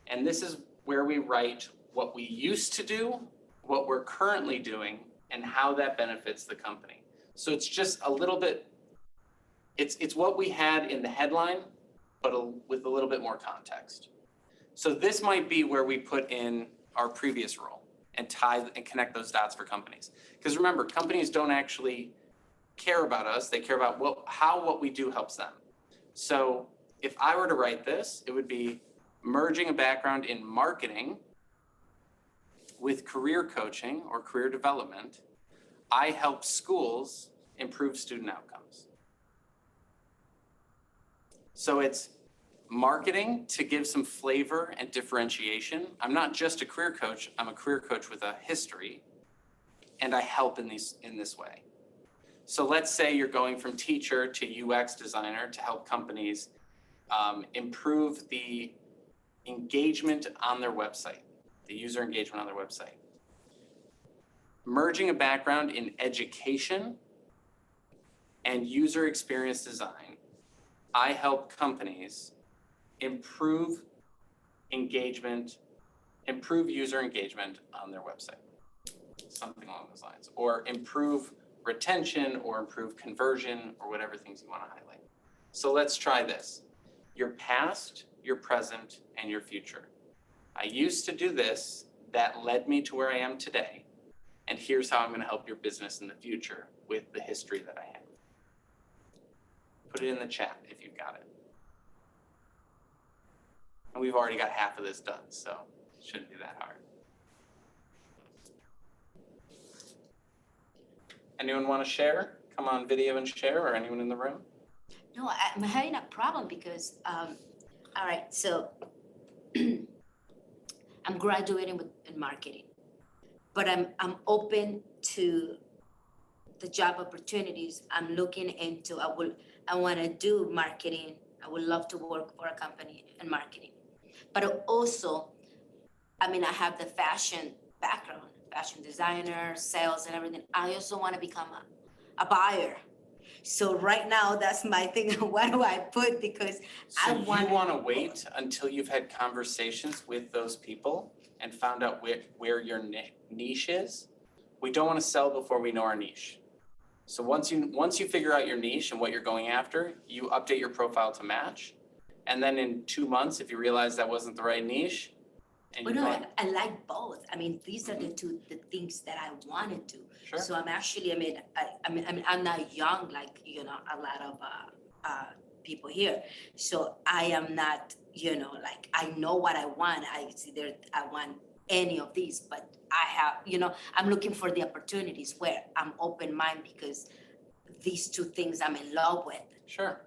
And this is where we write what we used to do, what we're currently doing, and how that benefits the company. So it's just a little bit, it's what we had in the headline, but with a little bit more context. So this might be where we put in our previous role and tie and connect those dots for companies. Because remember, companies don't actually care about us, they care about how what we do helps them. So if I were to write this, it would be merging a background in marketing with career coaching or career development. I help schools improve student outcomes. So it's marketing to give some flavor and differentiation. I'm not just a career coach, I'm a career coach with a history, and I help in this way. So let's say you're going from teacher to UX designer to help companies improve the engagement on their website, the user engagement on their website. Merging a background in education and user experience design, I help companies improve engagement, improve user engagement on their website, something along those lines, or improve retention or improve conversion or whatever things you want to highlight. So let's try this. Your past, your present, and your future. I used to do this, that led me to where I am today, and here's how I'm going to help your business in the future with the history that I have. Put it in the chat if you've got it. And we've already got half of this done, so it shouldn't be that hard. Anyone want to share? Come on video and share, or anyone in the room? No, I'm having a problem because, all right, so I'm graduating in marketing, but I'm open to the job opportunities I'm looking into. I want to do marketing. I would love to work for a company in marketing, but also, I have the fashion background, fashion designer, sales and everything. I also want to become a buyer. So right now, that's my thing. What do I put? Because So you want to wait until you've had conversations with those people and found out where your niche is. We don't want to sell before we know our niche. So once you figure out your niche and what you're going after, you update your profile to match. And then in 2 months, if you realize that wasn't the right niche, and I like both. These are the things that I wanted to. Sure. So I'm actually, I'm not young like, a lot of people here. So I am not, like, I know what I want. I want any of these, but I have, I'm looking for the opportunities where I'm open minded because these two things I'm in love with. Sure.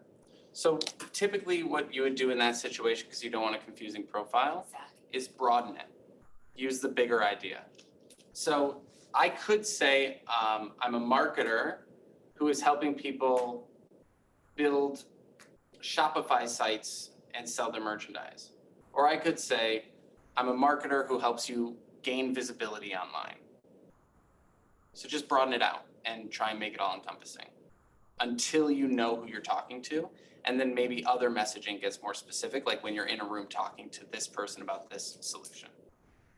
So typically what you would do in that situation, because you don't want a confusing profile, is broaden it. Use the bigger idea. So I could say I'm a marketer who is helping people build Shopify sites and sell their merchandise. Or I could say I'm a marketer who helps you gain visibility online. So just broaden it out and try and make it all encompassing until you know who you're talking to. And then maybe other messaging gets more specific, like when you're in a room talking to this person about this solution.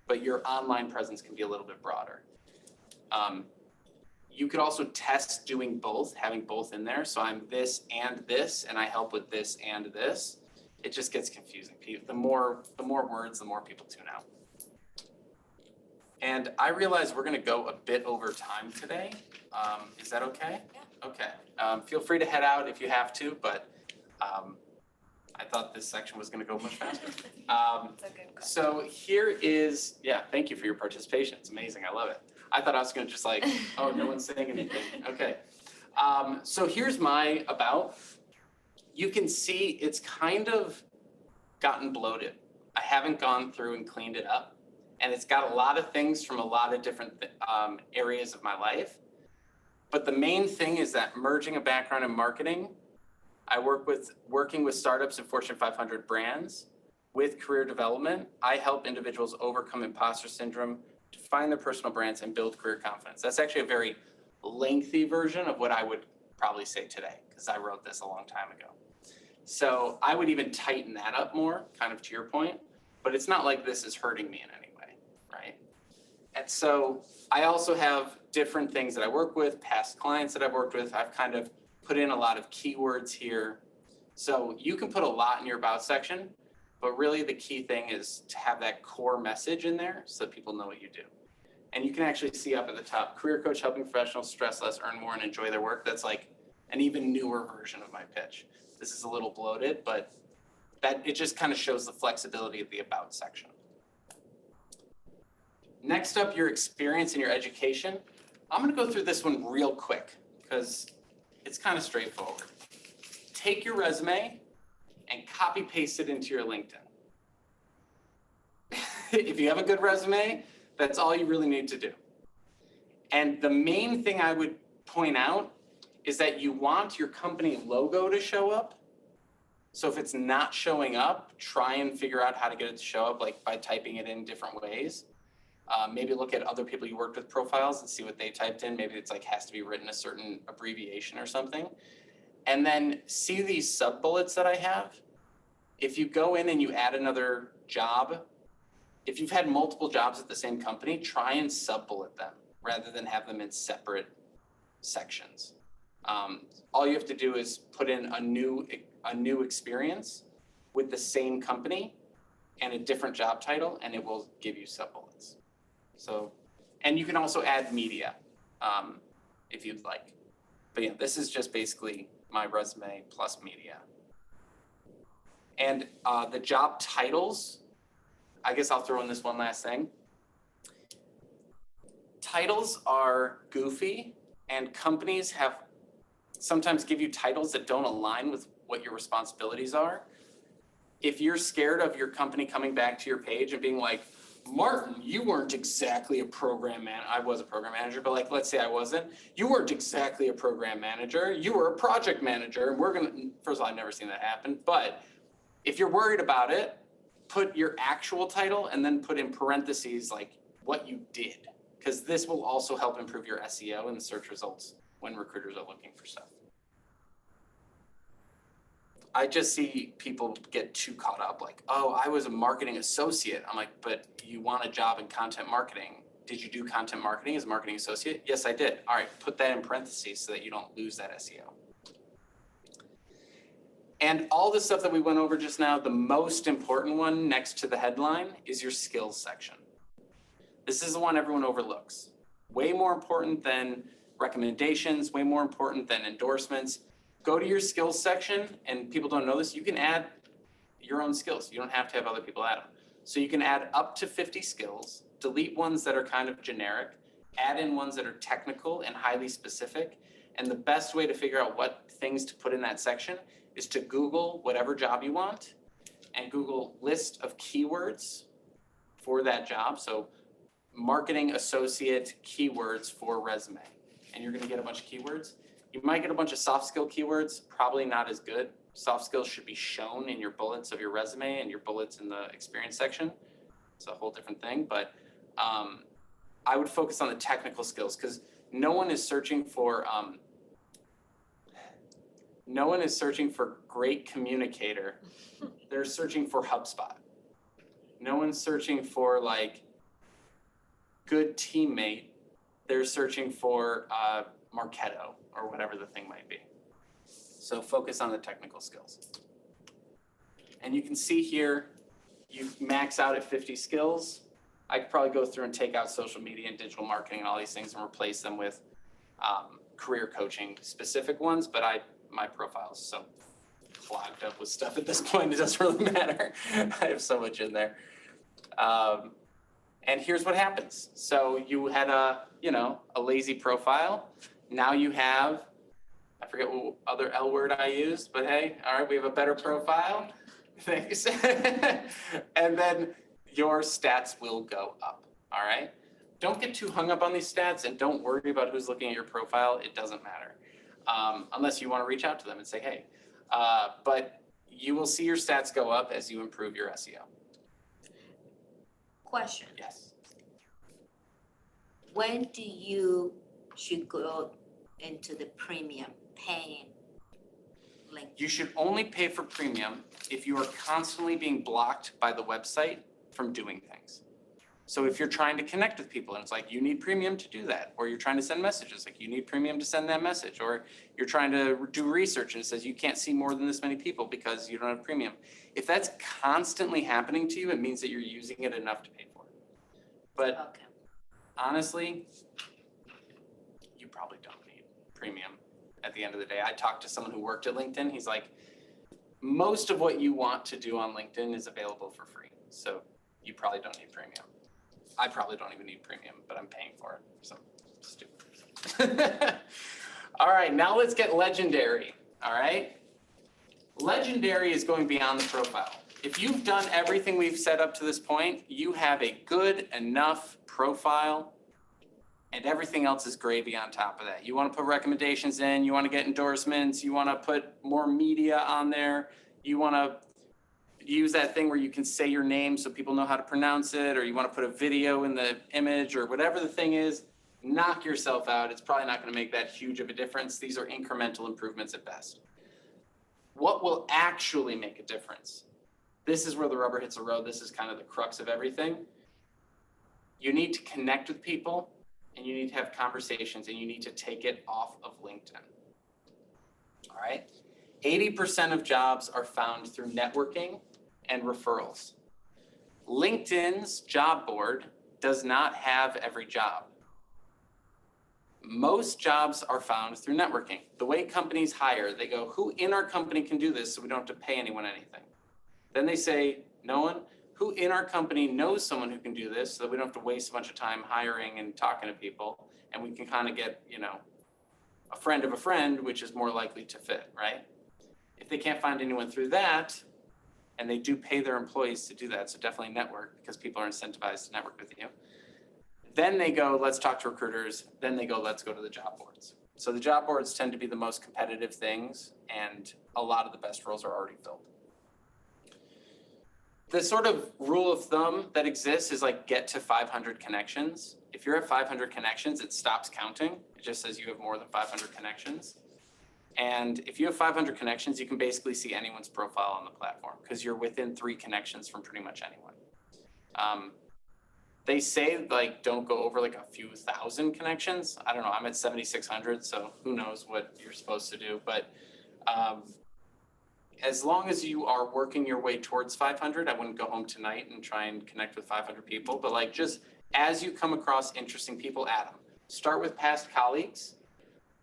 But your online presence can be a little bit broader. You could also test doing both, having both in there. So I'm this, and I help with this and this. It just gets confusing. The more words, the more people tune out. And I realize we're gonna go a bit over time today. Is that okay? Yeah. Okay. Feel free to head out if you have to, but I thought this section was gonna go much faster. It's a good question. So here is, yeah, thank you for your participation. It's amazing. I love it. I thought I was gonna just like, oh, no one's saying anything. Okay. So here's my about. You can see it's kind of gotten bloated. I haven't gone through and cleaned it up. And it's got a lot of things from a lot of different areas of my life. But the main thing is that merging a background in marketing, I working with startups and Fortune 500 brands. With career development, I help individuals overcome imposter syndrome, define their personal brands, and build career confidence. That's actually a very lengthy version of what I would probably say today, because I wrote this a long time ago. So I would even tighten that up more, kind of to your point, but it's not like this is hurting me in any way, right? And so I also have different things that I work with, past clients that I've worked with. I've kind of put in a lot of keywords here. So you can put a lot in your about section, but really the key thing is to have that core message in there so that people know what you do. And you can actually see up at the top, career coach helping professionals stress less, earn more, and enjoy their work. That's like an even newer version of my pitch. This is a little bloated, but that it just kind of shows the flexibility of the about section. Next up, your experience and your education. I'm gonna go through this one real quick because it's kind of straightforward. Take your resume and copy paste it into your LinkedIn. If you have a good resume, that's all you really need to do. And the main thing I would point out is that you want your company logo to show up. So if it's not showing up, try and figure out how to get it to show up, like by typing it in different ways. Maybe look at other people you worked with profiles and see what they typed in. Maybe it's like has to be written a certain abbreviation or something. And then see these sub bullets that I have. If you go in and you add another job, if you've had multiple jobs at the same company, try and sub bullet them rather than have them in separate sections. All you have to do is put in a new experience with the same company and a different job title, and it will give you sub bullets. So, and you can also add media if you'd like. But yeah, this is just basically my resume plus media. And the job titles, I guess I'll throw in this one last thing. Titles are goofy, and companies have sometimes give you titles that don't align with what your responsibilities are. If you're scared of your company coming back to your page and being like, Martin, you weren't exactly a program man. I was a program manager, but like, let's say I wasn't. You weren't exactly a program manager. You were a project manager. And first of all, I've never seen that happen. But if you're worried about it, put your actual title and then put in parentheses like what you did, because this will also help improve your SEO and the search results when recruiters are looking for stuff. I just see people get too caught up like, oh, I was a marketing associate. I'm like, but you want a job in content marketing. Did you do content marketing as a marketing associate? Yes, I did. All right, put that in parentheses so that you don't lose that SEO. And all the stuff that we went over just now, the most important one next to the headline is your skills section. This is the one everyone overlooks. Way more important than recommendations, way more important than endorsements. go to your skills section, and people don't know this, you can add your own skills. You don't have to have other people add them. So you can add up to 50 skills, delete ones that are kind of generic, add in ones that are technical and highly specific. And the best way to figure out what things to put in that section is to Google whatever job you want and Google list of keywords for that job. So marketing associate keywords for resume. And you're gonna get a bunch of keywords. You might get a bunch of soft skill keywords, probably not as good. Soft skills should be shown in your bullets of your resume and your bullets in the experience section. It's a whole different thing, but I would focus on the technical skills because no one is searching for great communicator. They're searching for HubSpot. No one's searching for like good teammate. They're searching for Marketo or whatever the thing might be. So focus on the technical skills. And you can see here, you max out at 50 skills. I could probably go through and take out social media and digital marketing and all these things and replace them with career coaching specific ones, but my profile is so clogged up with stuff at this point, it doesn't really matter. I have so much in there. And here's what happens. So you had a lazy profile. Now you have, I forget what other L word I used, but hey, all right, we have a better profile. Thanks. And then your stats will go up, all right? Don't get too hung up on these stats and don't worry about who's looking at your profile. It doesn't matter. Unless you want to reach out to them and say, hey, but you will see your stats go up as you improve your SEO. Question. Yes. When do you should go into the premium paying link? You should only pay for premium if you are constantly being blocked by the website from doing things. So if you're trying to connect with people and it's like, you need premium to do that, or you're trying to send messages, like you need premium to send that message, or you're trying to do research and it says you can't see more than this many people because you don't have premium. If that's constantly happening to you, it means that you're using it enough to pay for it. But Okay. honestly, you probably don't need premium at the end of the day. I talked to someone who worked at LinkedIn. He's like, most of what you want to do on LinkedIn is available for free. So you probably don't need premium. I probably don't even need premium, but I'm paying for it. So stupid. All right, now let's get legendary. All right. Legendary is going beyond the profile. If you've done everything we've set up to this point, you have a good enough profile and everything else is gravy on top of that. You want to put recommendations in, you want to get endorsements, you want to put more media on there, you want to use that thing where you can say your name so people know how to pronounce it, or you want to put a video in the image or whatever the thing is, knock yourself out. It's probably not going to make that huge of a difference. These are incremental improvements at best. What will actually make a difference? This is where the rubber hits the road. This is kind of the crux of everything. You need to connect with people and you need to have conversations and you need to take it off of LinkedIn. All right. 80% of jobs are found through networking and referrals. LinkedIn's job board does not have every job. Most jobs are found through networking. The way companies hire, they go, who in our company can do this so we don't have to pay anyone anything? Then they say, no one. Who in our company knows someone who can do this so that we don't have to waste a bunch of time hiring and talking to people, and we can kind of get, a friend of a friend, which is more likely to fit, right? If they can't find anyone through that, and they do pay their employees to do that, so definitely network because people are incentivized to network with you. Then they go, let's talk to recruiters. Then they go, let's go to the job boards. So the job boards tend to be the most competitive things, and a lot of the best roles are already filled. The sort of rule of thumb that exists is like get to 500 connections. If you're at 500 connections, it stops counting. It just says you have more than 500 connections. And if you have 500 connections, you can basically see anyone's profile on the platform because you're within 3 connections from pretty much anyone. They say like don't go over like a few thousand connections. I don't know. I'm at 7,600, so who knows what you're supposed to do. But as long as you are working your way towards 500, I wouldn't go home tonight and try and connect with 500 people. But like just as you come across interesting people, add them. Start with past colleagues,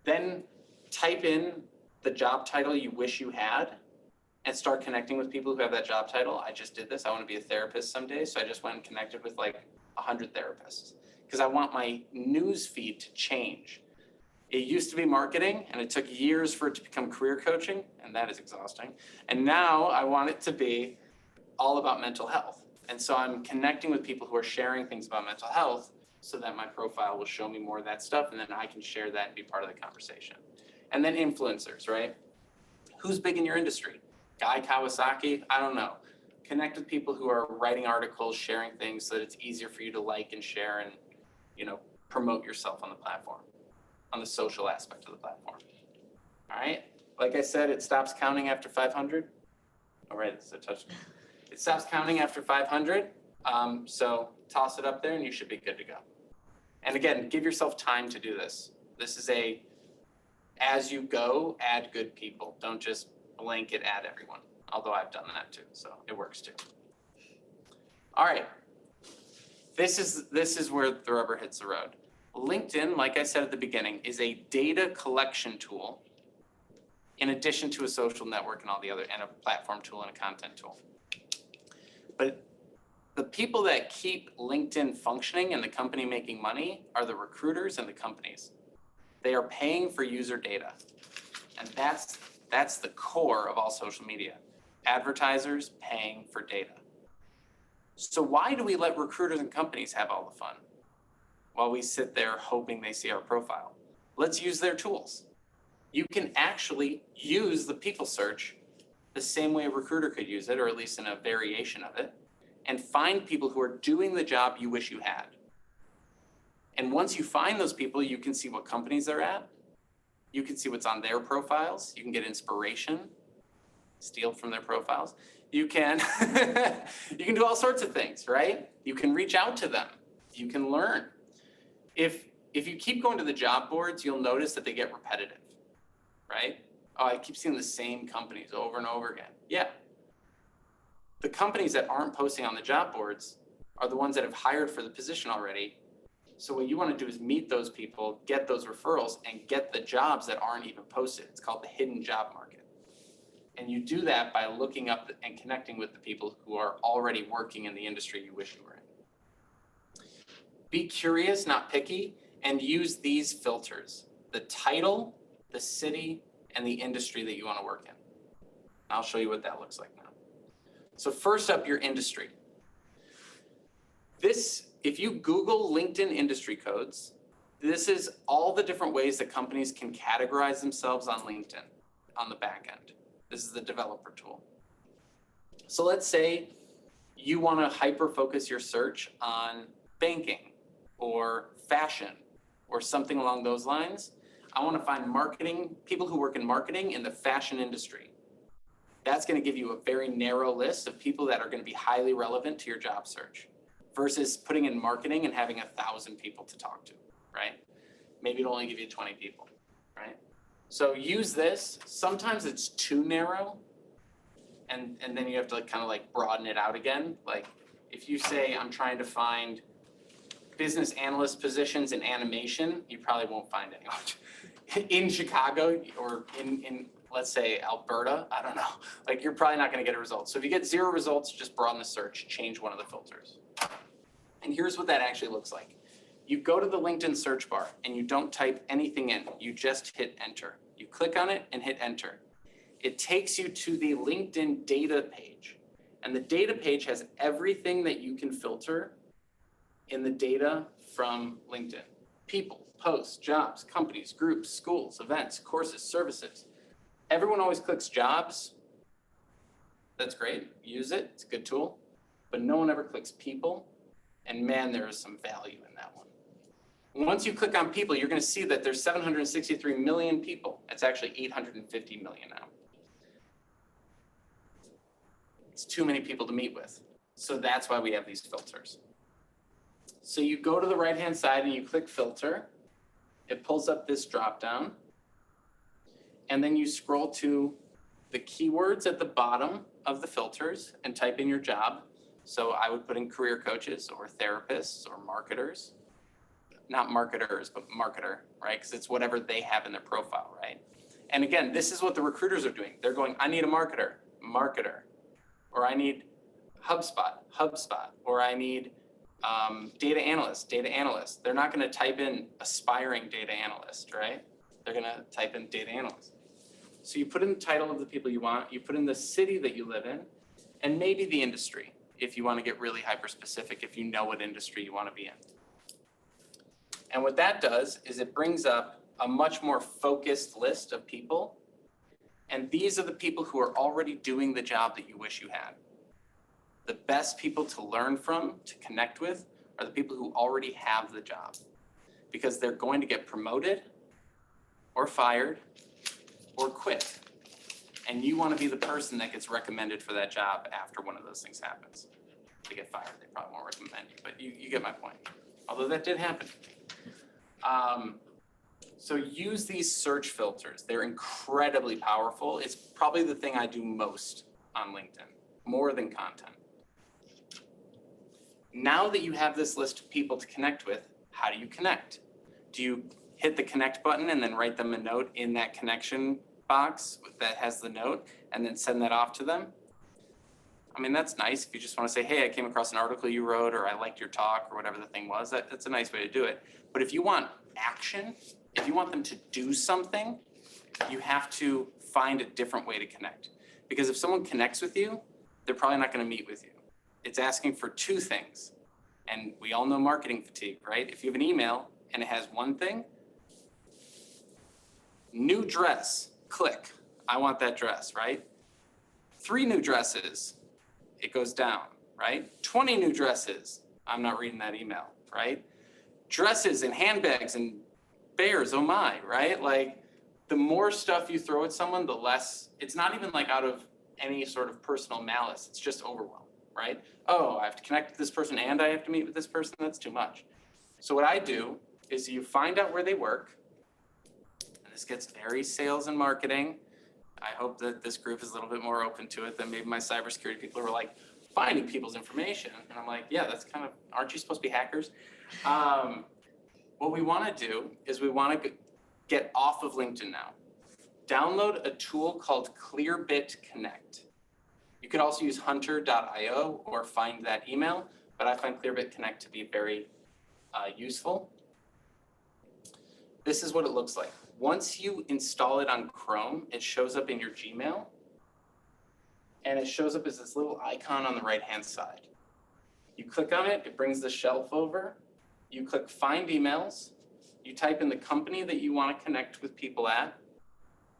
then type in the job title you wish you had and start connecting with people who have that job title. I just did this. I want to be a therapist someday. So I just went and connected with like 100 therapists because I want my news feed to change. It used to be marketing and it took years for it to become career coaching, and that is exhausting. And now I want it to be all about mental health. And so I'm connecting with people who are sharing things about mental health so that my profile will show me more of that stuff, and then I can share that and be part of the conversation. And then influencers, right? Who's big in your industry? Guy Kawasaki? I don't know. Connect with people who are writing articles, sharing things so that it's easier for you to like and share and, you know, promote yourself on the platform, on the social aspect of the platform. All right? Like I said, it stops counting after 500. All right, it's a touchdown. It stops counting after 500. So toss it up there and you should be good to go. And again, give yourself time to do this. This is a, as you go, add good people. Don't just blanket add everyone. Although I've done that too, so it works too. All right, this is where the rubber hits the road. LinkedIn, like I said at the beginning, is a data collection tool in addition to a social network and all the other, and a platform tool and a content tool. But the people that keep LinkedIn functioning and the company making money are the recruiters and the companies. They are paying for user data. And that's the core of all social media. Advertisers paying for data. So why do we let recruiters and companies have all the fun while we sit there hoping they see our profile? Let's use their tools. You can actually use the people search the same way a recruiter could use it, or at least in a variation of it, and find people who are doing the job you wish you had. And once you find those people, you can see what companies they're at. You can see what's on their profiles. You can get inspiration, steal from their profiles. You can, you can do all sorts of things, right? You can reach out to them. You can learn. If you keep going to the job boards, you'll notice that they get repetitive, right? Oh, I keep seeing the same companies over and over again. Yeah. The companies that aren't posting on the job boards are the ones that have hired for the position already. So what you want to do is meet those people, get those referrals, and get the jobs that aren't even posted. It's called the hidden job market. And you do that by looking up and connecting with the people who are already working in the industry you wish you were in. Be curious, not picky, and use these filters: the title, the city, and the industry that you want to work in. I'll show you what that looks like now. So first up, your industry. If you Google LinkedIn industry codes, this is all the different ways that companies can categorize themselves on LinkedIn on the back end. This is the developer tool. So let's say you want to hyper-focus your search on banking or fashion or something along those lines. I want to find people who work in marketing in the fashion industry. That's going to give you a very narrow list of people that are going to be highly relevant to your job search versus putting in marketing and having 1,000 people to talk to, right? Maybe it'll only give you 20 people, right? So use this. Sometimes it's too narrow, and then you have to kind of like broaden it out again. Like if you say, I'm trying to find business analyst positions in animation, you probably won't find anyone. In Chicago or in let's say Alberta, I don't know. Like you're probably not going to get a result. So if you get 0 results, just broaden the search, change one of the filters. And here's what that actually looks like. You go to the LinkedIn search bar and you don't type anything in. You just hit enter. You click on it and hit enter. It takes you to the LinkedIn data page. And the data page has everything that you can filter in the data from LinkedIn. People, posts, jobs, companies, groups, schools, events, courses, services. Everyone always clicks jobs. That's great. Use it. It's a good tool. But no one ever clicks people. And man, there is some value in that one. Once you click on people, you're going to see that there's 763 million people. It's actually 850 million now. It's too many people to meet with. So that's why we have these filters. So you go to the right-hand side and you click filter. It pulls up this drop-down. And then you scroll to the keywords at the bottom of the filters and type in your job. So I would put in career coaches or therapists or marketers. Not marketers, but marketer, right? Because it's whatever they have in their profile, right? And again, this is what the recruiters are doing. They're going, I need a marketer, or I need HubSpot, or I need data analyst. They're not going to type in aspiring data analyst, right? They're going to type in data analyst. So you put in the title of the people you want, you put in the city that you live in, and maybe the industry, if you want to get really hyper specific, if you know what industry you want to be in. And what that does is it brings up a much more focused list of people. And these are the people who are already doing the job that you wish you had. The best people to learn from, to connect with, are the people who already have the job, because they're going to get promoted or fired or quit. And you want to be the person that gets recommended for that job after one of those things happens. If they get fired, they probably won't recommend you, but you get my point. Although that did happen. So use these search filters. They're incredibly powerful. It's probably the thing I do most on LinkedIn, more than content. Now that you have this list of people to connect with, how do you connect? Do you hit the connect button and then write them a note in that connection box that has the note and then send that off to them? I mean, that's nice if you just want to say, hey, I came across an article you wrote, or I liked your talk, or whatever the thing was. That's a nice way to do it. But if you want action, if you want them to do something, you have to find a different way to connect. Because if someone connects with you, they're probably not going to meet with you. It's asking for two things. And we all know marketing fatigue, right? If you have an email and it has one thing, new dress, click. I want that dress, right? 3 new dresses, it goes down, right? 20 new dresses, I'm not reading that email, right? Dresses and handbags and bears, oh my, right? Like, the more stuff you throw at someone, the less, it's not even like out of any sort of personal malice, it's just overwhelm, right? Oh, I have to connect with this person and I have to meet with this person, that's too much. So what I do is you find out where they work, and this gets very sales and marketing. I hope that this group is a little bit more open to it than maybe my cybersecurity people who are like, finding people's information. And I'm like, yeah, that's kind of, aren't you supposed to be hackers? What we want to do is we want to get off of LinkedIn now. Download a tool called Clearbit Connect. You could also use hunter.io or find that email, but I find Clearbit Connect to be very useful. This is what it looks like. Once you install it on Chrome, it shows up in your Gmail, and it shows up as this little icon on the right-hand side. You click on it, it brings the shelf over. You click Find Emails. You type in the company that you want to connect with people at.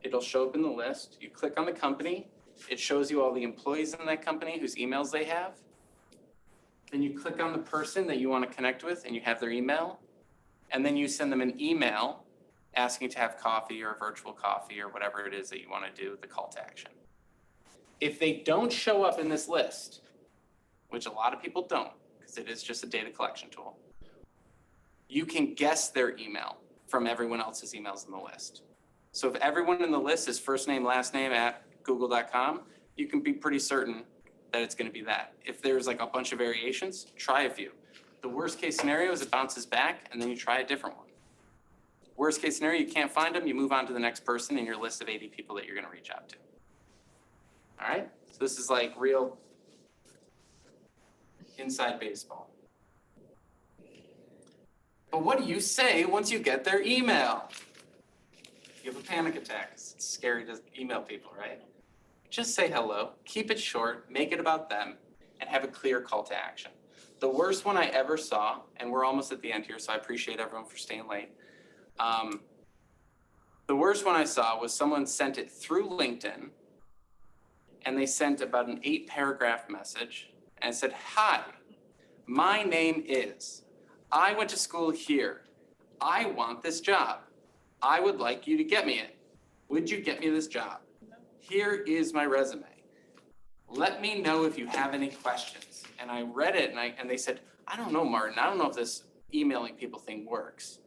It'll show up in the list. You click on the company. It shows you all the employees in that company whose emails they have. Then you click on the person that you want to connect with, and you have their email. And then you send them an email asking to have coffee or a virtual coffee or whatever it is that you want to do, the call to action. If they don't show up in this list, which a lot of people don't, because it is just a data collection tool, you can guess their email from everyone else's emails in the list. So if everyone in the list is first name, last name at google.com, you can be pretty certain that it's going to be that. If there's like a bunch of variations, try a few. The worst case scenario is it bounces back and then you try a different one. Worst case scenario, you can't find them, you move on to the next person in your list of 80 people that you're going to reach out to. All right, so this is like real inside baseball. But what do you say once you get their email? You have a panic attack. It's scary to email people, right? Just say hello, keep it short, make it about them, and have a clear call to action. The worst one I ever saw, and we're almost at the end here, so I appreciate everyone for staying late. The worst one I saw was someone sent it through LinkedIn, and they sent about an 8-paragraph message and said, hi, my name is, I went to school here. I want this job. I would like you to get me it. Would you get me this job? Here is my resume. Let me know if you have any questions. And I read it and they said, I don't know, Martin. I don't know if this emailing people thing works.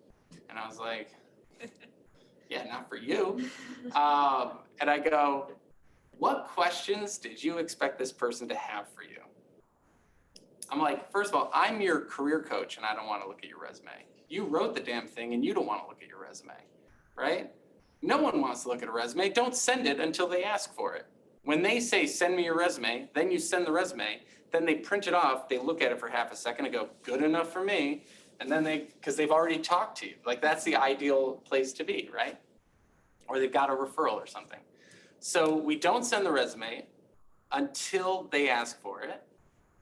And I was like, yeah, not for you. And I go, what questions did you expect this person to have for you? I'm like, first of all, I'm your career coach and I don't want to look at your resume. You wrote the damn thing and you don't want to look at your resume, right? No one wants to look at a resume. Don't send it until they ask for it. When they say, send me your resume, then you send the resume, then they print it off, they look at it for half a second and go, good enough for me. And then because they've already talked to you. Like that's the ideal place to be, right? Or they've got a referral or something. So we don't send the resume until they ask for it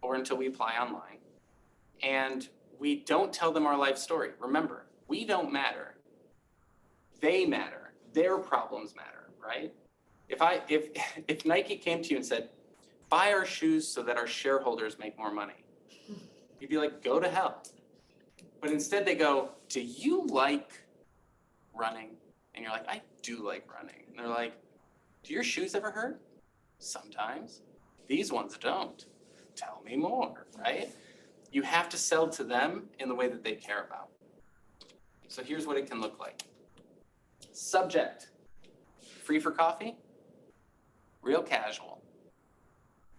or until we apply online. And we don't tell them our life story. Remember, we don't matter. They matter. Their problems matter, right? If Nike came to you and said, buy our shoes so that our shareholders make more money, you'd be like, go to hell. But instead they go, do you like running? And you're like, I do like running. And they're like, do your shoes ever hurt? Sometimes. These ones don't. Tell me more, right? You have to sell to them in the way that they care about. So here's what it can look like. Subject, free for coffee, real casual.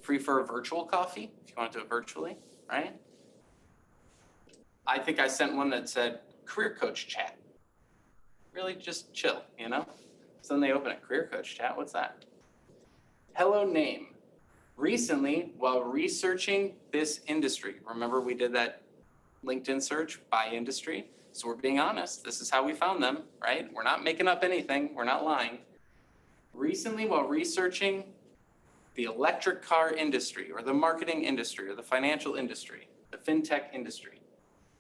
Free for a virtual coffee, if you want to do it virtually, right? I think I sent one that said career coach chat. Really just chill, you know? So then they open it, career coach chat, what's that? Hello name. Recently, while researching this industry, remember we did that LinkedIn search by industry? So we're being honest, this is how we found them, right? We're not making up anything, we're not lying. Recently, while researching the electric car industry or the marketing industry or the financial industry, the fintech industry,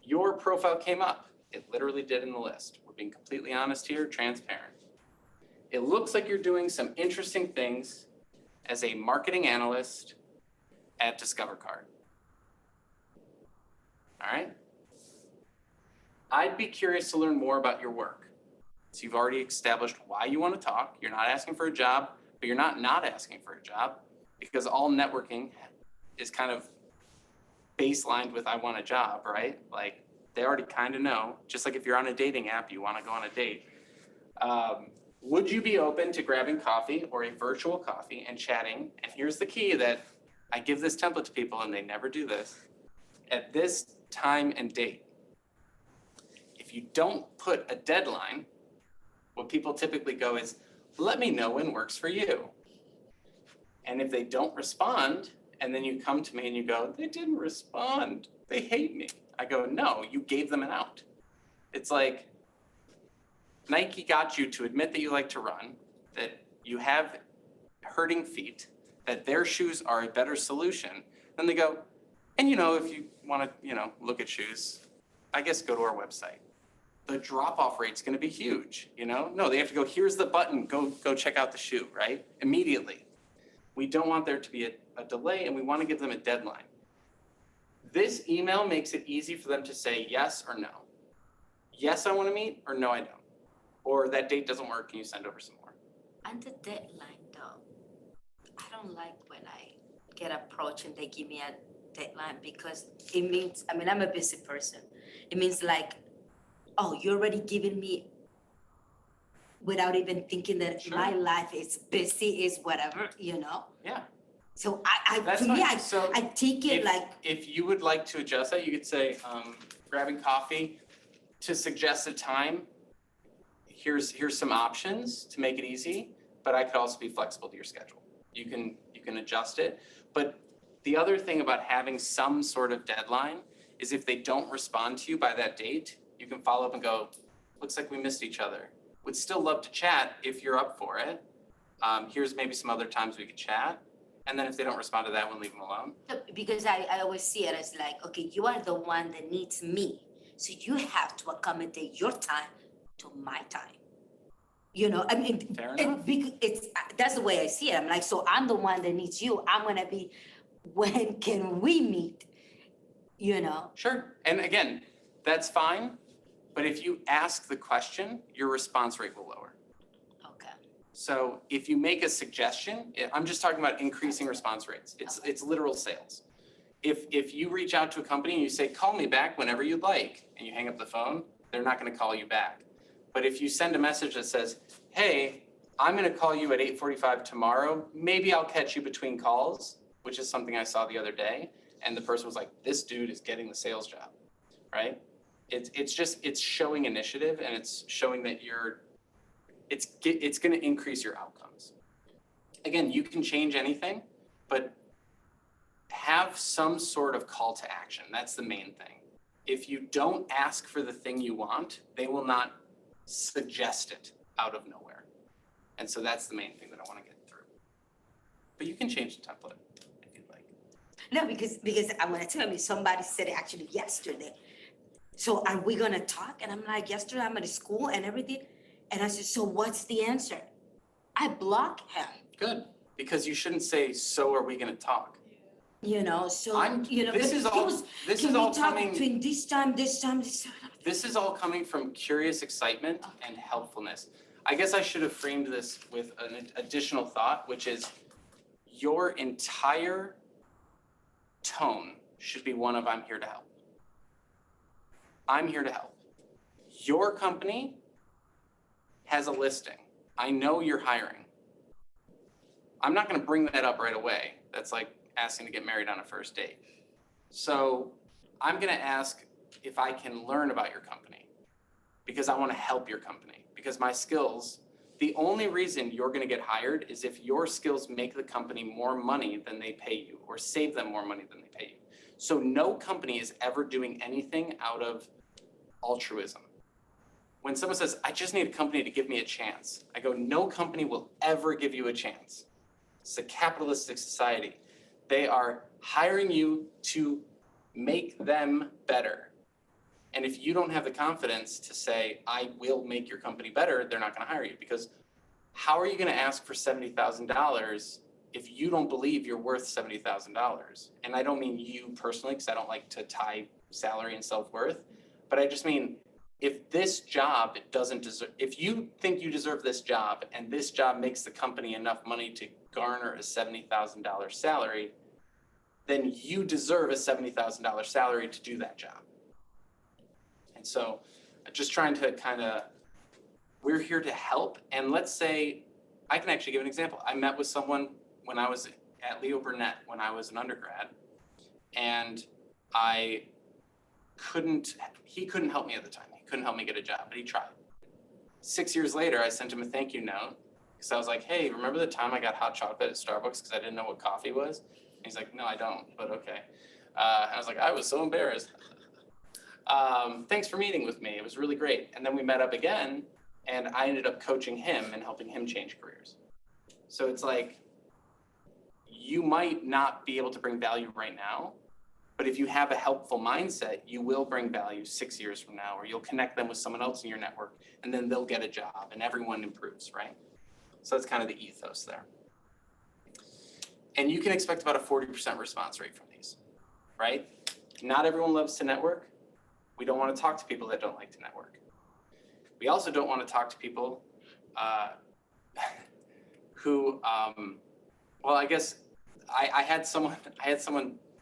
your profile came up. It literally did in the list. We're being completely honest here, transparent. It looks like you're doing some interesting things as a marketing analyst at Discover Card. All right? I'd be curious to learn more about your work. So you've already established why you want to talk. You're not asking for a job, but you're not asking for a job because all networking is kind of baselined with I want a job, right? Like they already kind of know, just like if you're on a dating app, you want to go on a date. Would you be open to grabbing coffee or a virtual coffee and chatting? And here's the key that I give this template to people and they never do this. At this time and date. If you don't put a deadline, what people typically go is, let me know when works for you. And if they don't respond, and then you come to me and you go, they didn't respond, they hate me. I go, no, you gave them an out. It's like, Nike got you to admit that you like to run, that you have hurting feet, that their shoes are a better solution. Then they go, and if you want to, look at shoes, I guess go to our website. The drop-off rate's going to be huge, No, they have to go, here's the button, go check out the shoe, right? Immediately. We don't want there to be a delay, and we want to give them a deadline. This email makes it easy for them to say yes or no. Yes, I want to meet, or no, I don't. Or that date doesn't work, can you send over some more? And the deadline though, I don't like when I get approached and they give me a deadline because it means, I'm a busy person. It means like, oh, you're already giving me without even thinking that Sure. my life is busy, is whatever, Yeah. So That's to me, fine. So I take it like, if you would like to adjust that, you could say, grabbing coffee to suggest a time. Here's some options to make it easy, but I could also be flexible to your schedule. You can adjust it. But the other thing about having some sort of deadline is if they don't respond to you by that date, you can follow up and go, looks like we missed each other. Would still love to chat if you're up for it. Here's maybe some other times we could chat. And then if they don't respond to that one, leave them alone. because I always see it as like, okay, you are the one that needs me. So you have to accommodate your time to my time. Fair enough. That's the way I see it. I'm like, so I'm the one that needs you. I'm gonna be, when can we meet? Sure. And again, that's fine. But if you ask the question, your response rate will lower. Okay. So if you make a suggestion, I'm just talking about increasing response rates. It's literal sales. If you reach out to a company and you say, call me back whenever you'd like, and you hang up the phone, they're not going to call you back. But if you send a message that says, hey, I'm going to call you at 8:45 tomorrow, maybe I'll catch you between calls, which is something I saw the other day. And the person was like, this dude is getting the sales job, right? It's showing initiative and it's showing that you're it's going to increase your outcomes. Again, you can change anything, but have some sort of call to action. That's the main thing. If you don't ask for the thing you want, they will not suggest it out of nowhere. And so that's the main thing that I want to get through. But you can change the template if you'd like. No, because I want to tell you, somebody said it actually yesterday. So are we gonna talk? And I'm like, yesterday I'm at school and everything. And I said, so what's the answer? I block him, Good, because you shouldn't say, so are we going to talk? you know, so, I'm- you know. this but is he all- was, this "Can is we all talk coming- between this time, this time, this time?" This is all coming from curious excitement and helpfulness. I guess I should have framed this with an additional thought, which is your entire tone should be one of I'm here to help. I'm here to help. Your company has a listing. I know you're hiring. I'm not going to bring that up right away. That's like asking to get married on a first date. So I'm going to ask if I can learn about your company because I want to help your company because my skills, the only reason you're going to get hired is if your skills make the company more money than they pay you or save them more money than they pay you. So no company is ever doing anything out of altruism. When someone says, I just need a company to give me a chance, I go, no company will ever give you a chance. It's a capitalistic society. They are hiring you to make them better. And if you don't have the confidence to say, I will make your company better, they're not going to hire you. Because how are you going to ask for $70,000 if you don't believe you're worth $70,000? And I don't mean you personally, because I don't like to tie salary and self-worth. But I just mean, if this job doesn't deserve, if you think you deserve this job and this job makes the company enough money to garner a $70,000 salary, then you deserve a $70,000 salary to do that job. And so just trying to kind of, we're here to help. And let's say, I can actually give an example. I met with someone when I was at Leo Burnett, when I was an undergrad, and he couldn't help me at the time. He couldn't help me get a job, but he tried. 6 years later, I sent him a thank you note because I was like, hey, remember the time I got hot chocolate at Starbucks because I didn't know what coffee was? And he's like, no, I don't, but okay. And I was like, I was so embarrassed. Thanks for meeting with me. It was really great. And then we met up again, and I ended up coaching him and helping him change careers. So it's like, you might not be able to bring value right now, but if you have a helpful mindset, you will bring value 6 years from now, or you'll connect them with someone else in your network, and then they'll get a job, and everyone improves, right? So that's kind of the ethos there. And you can expect about a 40% response rate from these, right? Not everyone loves to network. We don't want to talk to people that don't like to network. We also don't want to talk to people who, well, I guess I had someone,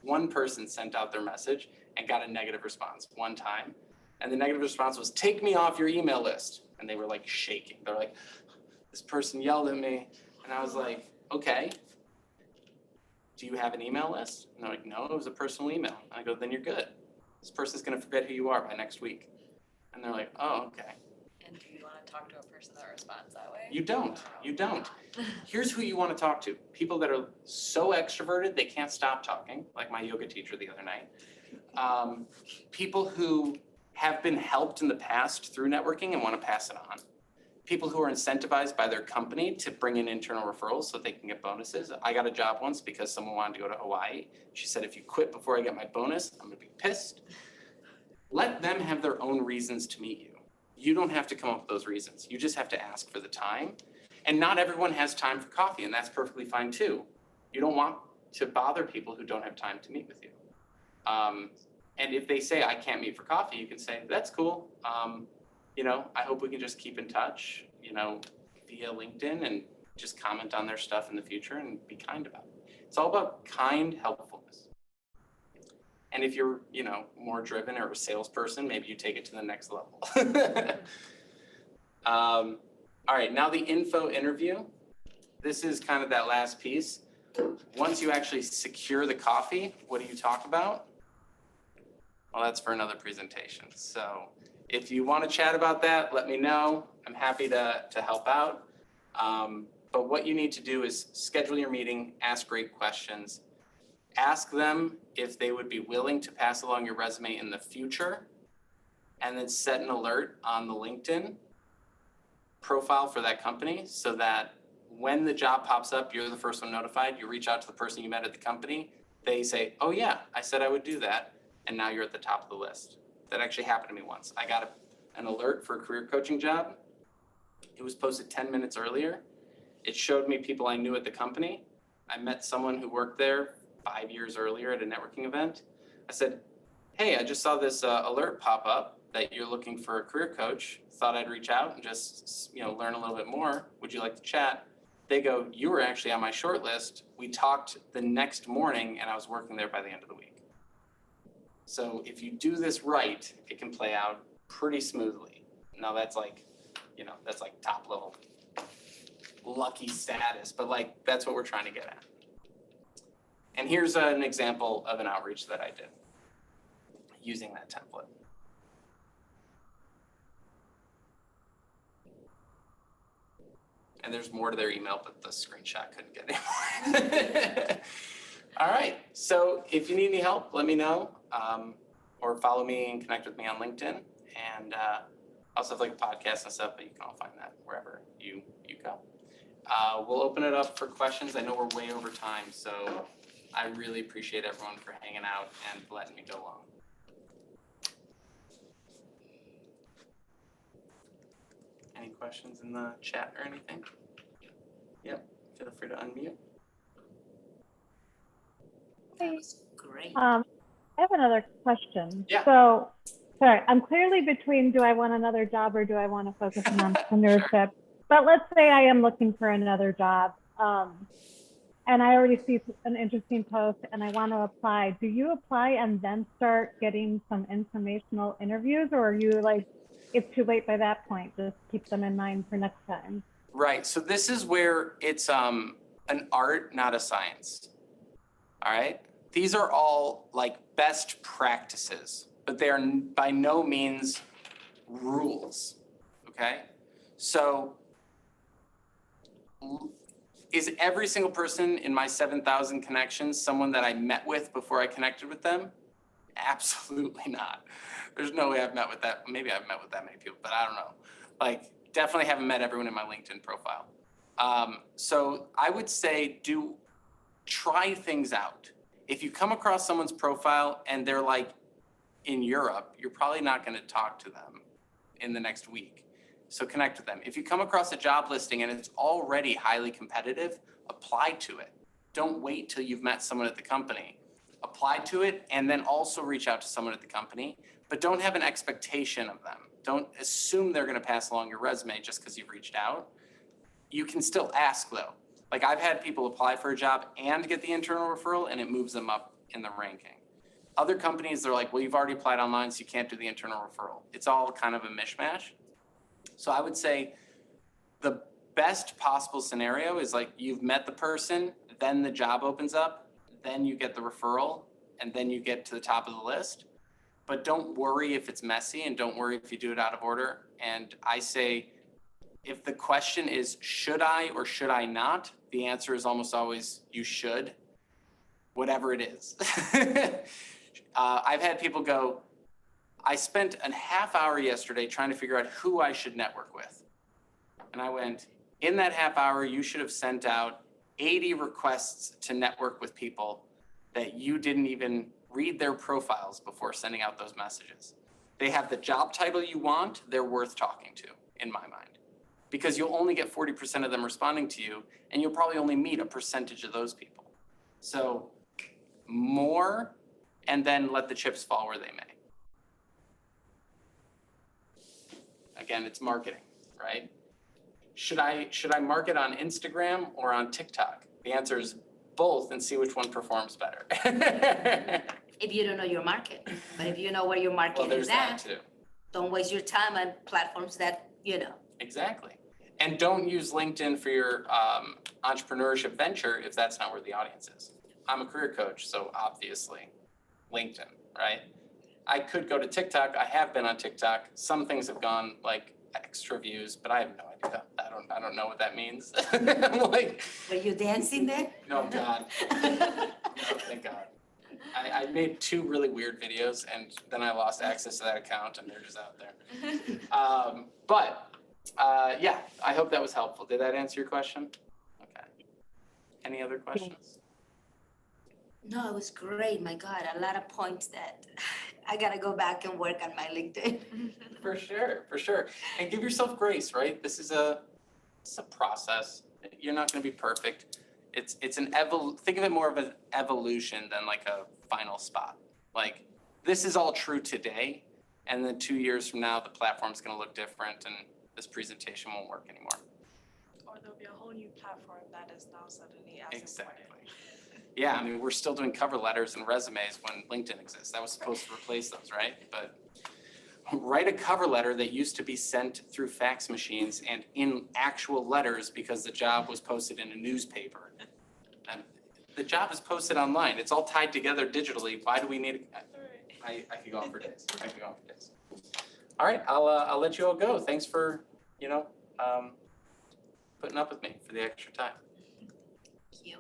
one person sent out their message and got a negative response one time. And the negative response was, take me off your email list. And they were like shaking. They're like, this person yelled at me. And I was like, okay, do you have an email list? And they're like, no, it was a personal email. And I go, then you're good. This person's going to forget who you are by next week. And they're like, oh, okay. And do you want to talk to a person that responds that way? You don't. Here's who you want to talk to. People that are so extroverted, they can't stop talking, like my yoga teacher the other night. People who have been helped in the past through networking and want to pass it on. People who are incentivized by their company to bring in internal referrals so they can get bonuses. I got a job once because someone wanted to go to Hawaii. She said, if you quit before I get my bonus, I'm going to be pissed. Let them have their own reasons to meet you. You don't have to come up with those reasons. You just have to ask for the time. And not everyone has time for coffee, and that's perfectly fine too. You don't want to bother people who don't have time to meet with you. And if they say, I can't meet for coffee, you can say, that's cool. I hope we can just keep in touch, via LinkedIn and just comment on their stuff in the future and be kind about it. It's all about kind helpfulness. And if you're, more driven or a salesperson, maybe you take it to the next level. All right, now the info interview. This is kind of that last piece. Once you actually secure the coffee, what do you talk about? Well, that's for another presentation. So if you want to chat about that, let me know. I'm happy to help out. But what you need to do is schedule your meeting, ask great questions, ask them if they would be willing to pass along your resume in the future, and then set an alert on the LinkedIn profile for that company so that when the job pops up, you're the first one notified. You reach out to the person you met at the company. They say, oh yeah, I said I would do that. And now you're at the top of the list. That actually happened to me once. I got an alert for a career coaching job. It was posted 10 minutes earlier. It showed me people I knew at the company. I met someone who worked there 5 years earlier at a networking event. I said, hey, I just saw this alert pop up that you're looking for a career coach. Thought I'd reach out and just learn a little bit more. Would you like to chat? They go, you were actually on my short list. We talked the next morning and I was working there by the end of the week. So if you do this right, it can play out pretty smoothly. Now that's like top level lucky status, but that's what we're trying to get at. And here's an example of an outreach that I did using that template. And there's more to their email, but the screenshot couldn't get any more. All right, so if you need any help, let me know, or follow me and connect with me on LinkedIn. And I also have a podcast and stuff, but you can all find that wherever you go. We'll open it up for questions. I know we're way over time, so I really appreciate everyone for hanging out and letting me go long. Any questions in the chat or anything? Yep, feel free to unmute. That was great. I have another question. Yeah. So, sorry, I'm clearly between do I want another job or do I want to focus on entrepreneurship? Sure. But let's say I am looking for another job, and I already see an interesting post and I want to apply. Do you apply and then start getting some informational interviews, or are you it's too late by that point? Just keep them in mind for next time. Right. So this is where it's an art, not a science. All right. These are all best practices, but they are by no means rules. Okay. So is every single person in my 7,000 connections someone that I met with before I connected with them? Absolutely not. There's no way I've met with that. Maybe I've met with that many people, but I don't know. Definitely haven't met everyone in my LinkedIn profile. So I would say try things out. If you come across someone's profile and they're in Europe, you're probably not going to talk to them in the next week. So connect with them. If you come across a job listing and it's already highly competitive, apply to it. Don't wait till you've met someone at the company. Apply to it and then also reach out to someone at the company, but don't have an expectation of them. Don't assume they're going to pass along your resume just because you've reached out. You can still ask though. I've had people apply for a job and get the internal referral and it moves them up in the ranking. Other companies, they're well, you've already applied online, so you can't do the internal referral. It's all kind of a mishmash. So I would say the best possible scenario is you've met the person, then the job opens up, then you get the referral, and then you get to the top of the list. But don't worry if it's messy and don't worry if you do it out of order. And I say, if the question is, should I or should I not? The answer is almost always, you should, whatever it is. I've had people go, I spent a half hour yesterday trying to figure out who I should network with. And I went, in that half hour, you should have sent out 80 requests to network with people that you didn't even read their profiles before sending out those messages. They have the job title you want, they're worth talking to, in my mind. Because you'll only get 40% of them responding to you, and you'll probably only meet a percentage of those people. So more, and then let the chips fall where they may. Again, it's marketing, right? Should I market on Instagram or on TikTok? The answer is both, and see which one performs better. If you don't know your market, but if you know where your market Well, there's is that at, too. don't waste your time on platforms that Exactly. And don't use LinkedIn for your entrepreneurship venture if that's not where the audience is. I'm a career coach, so obviously LinkedIn, right? I could go to TikTok. I have been on TikTok. Some things have gone extra views, but I have no idea. I don't know what that means. I'm like, Were you dancing there? no, God. No, thank God. I made 2 really weird videos and then I lost access to that account and they're just out there. Yeah, I hope that was helpful. Did that answer your question? Okay. Any other questions? No, it was great. My God, a lot of points that I gotta go back and work on my LinkedIn. For sure. And give yourself grace, right? It's a process. You're not gonna be perfect. It's think of it more of an evolution than like a final spot. Like, this is all true today, and then 2 years from now, the platform's gonna look different and this presentation won't work anymore. Or there'll be a whole new platform that is now suddenly as Exactly. important. Yeah, I mean, we're still doing cover letters and resumes when LinkedIn exists. That was supposed to replace those, right? But write a cover letter that used to be sent through fax machines and in actual letters because the job was posted in a newspaper. And the job is posted online. It's all tied together digitally. Why do we need? I could go on for days. All right, I'll let you all go. Thanks for putting up with me for the extra time. Thank you.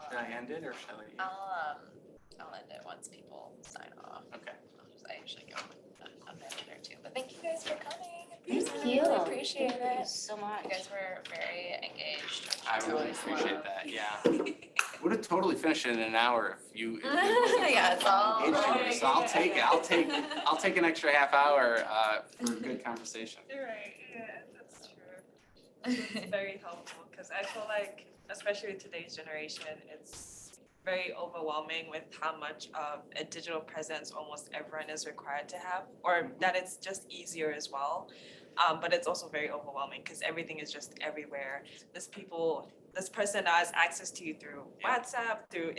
Should I end it or shall I? I'll end it once people sign off. Okay. I usually go a minute or 2, but thank you guys for coming. Thank I you. really appreciate Thank you it. so much. You guys were very engaged. I It's really always appreciate fun. that, yeah. Would have totally finished it in an hour if you Yeah, it's all. engaged here. So I'll take it. I'll take an extra half hour for a good conversation. You're right, yeah, that's true. It's very helpful, because I feel like, especially today's generation, it's very overwhelming with how much of a digital presence almost everyone is required to have, or that it's just easier as well. But it's also very overwhelming because everything is just everywhere. This person now has access to you through Yeah. WhatsApp, through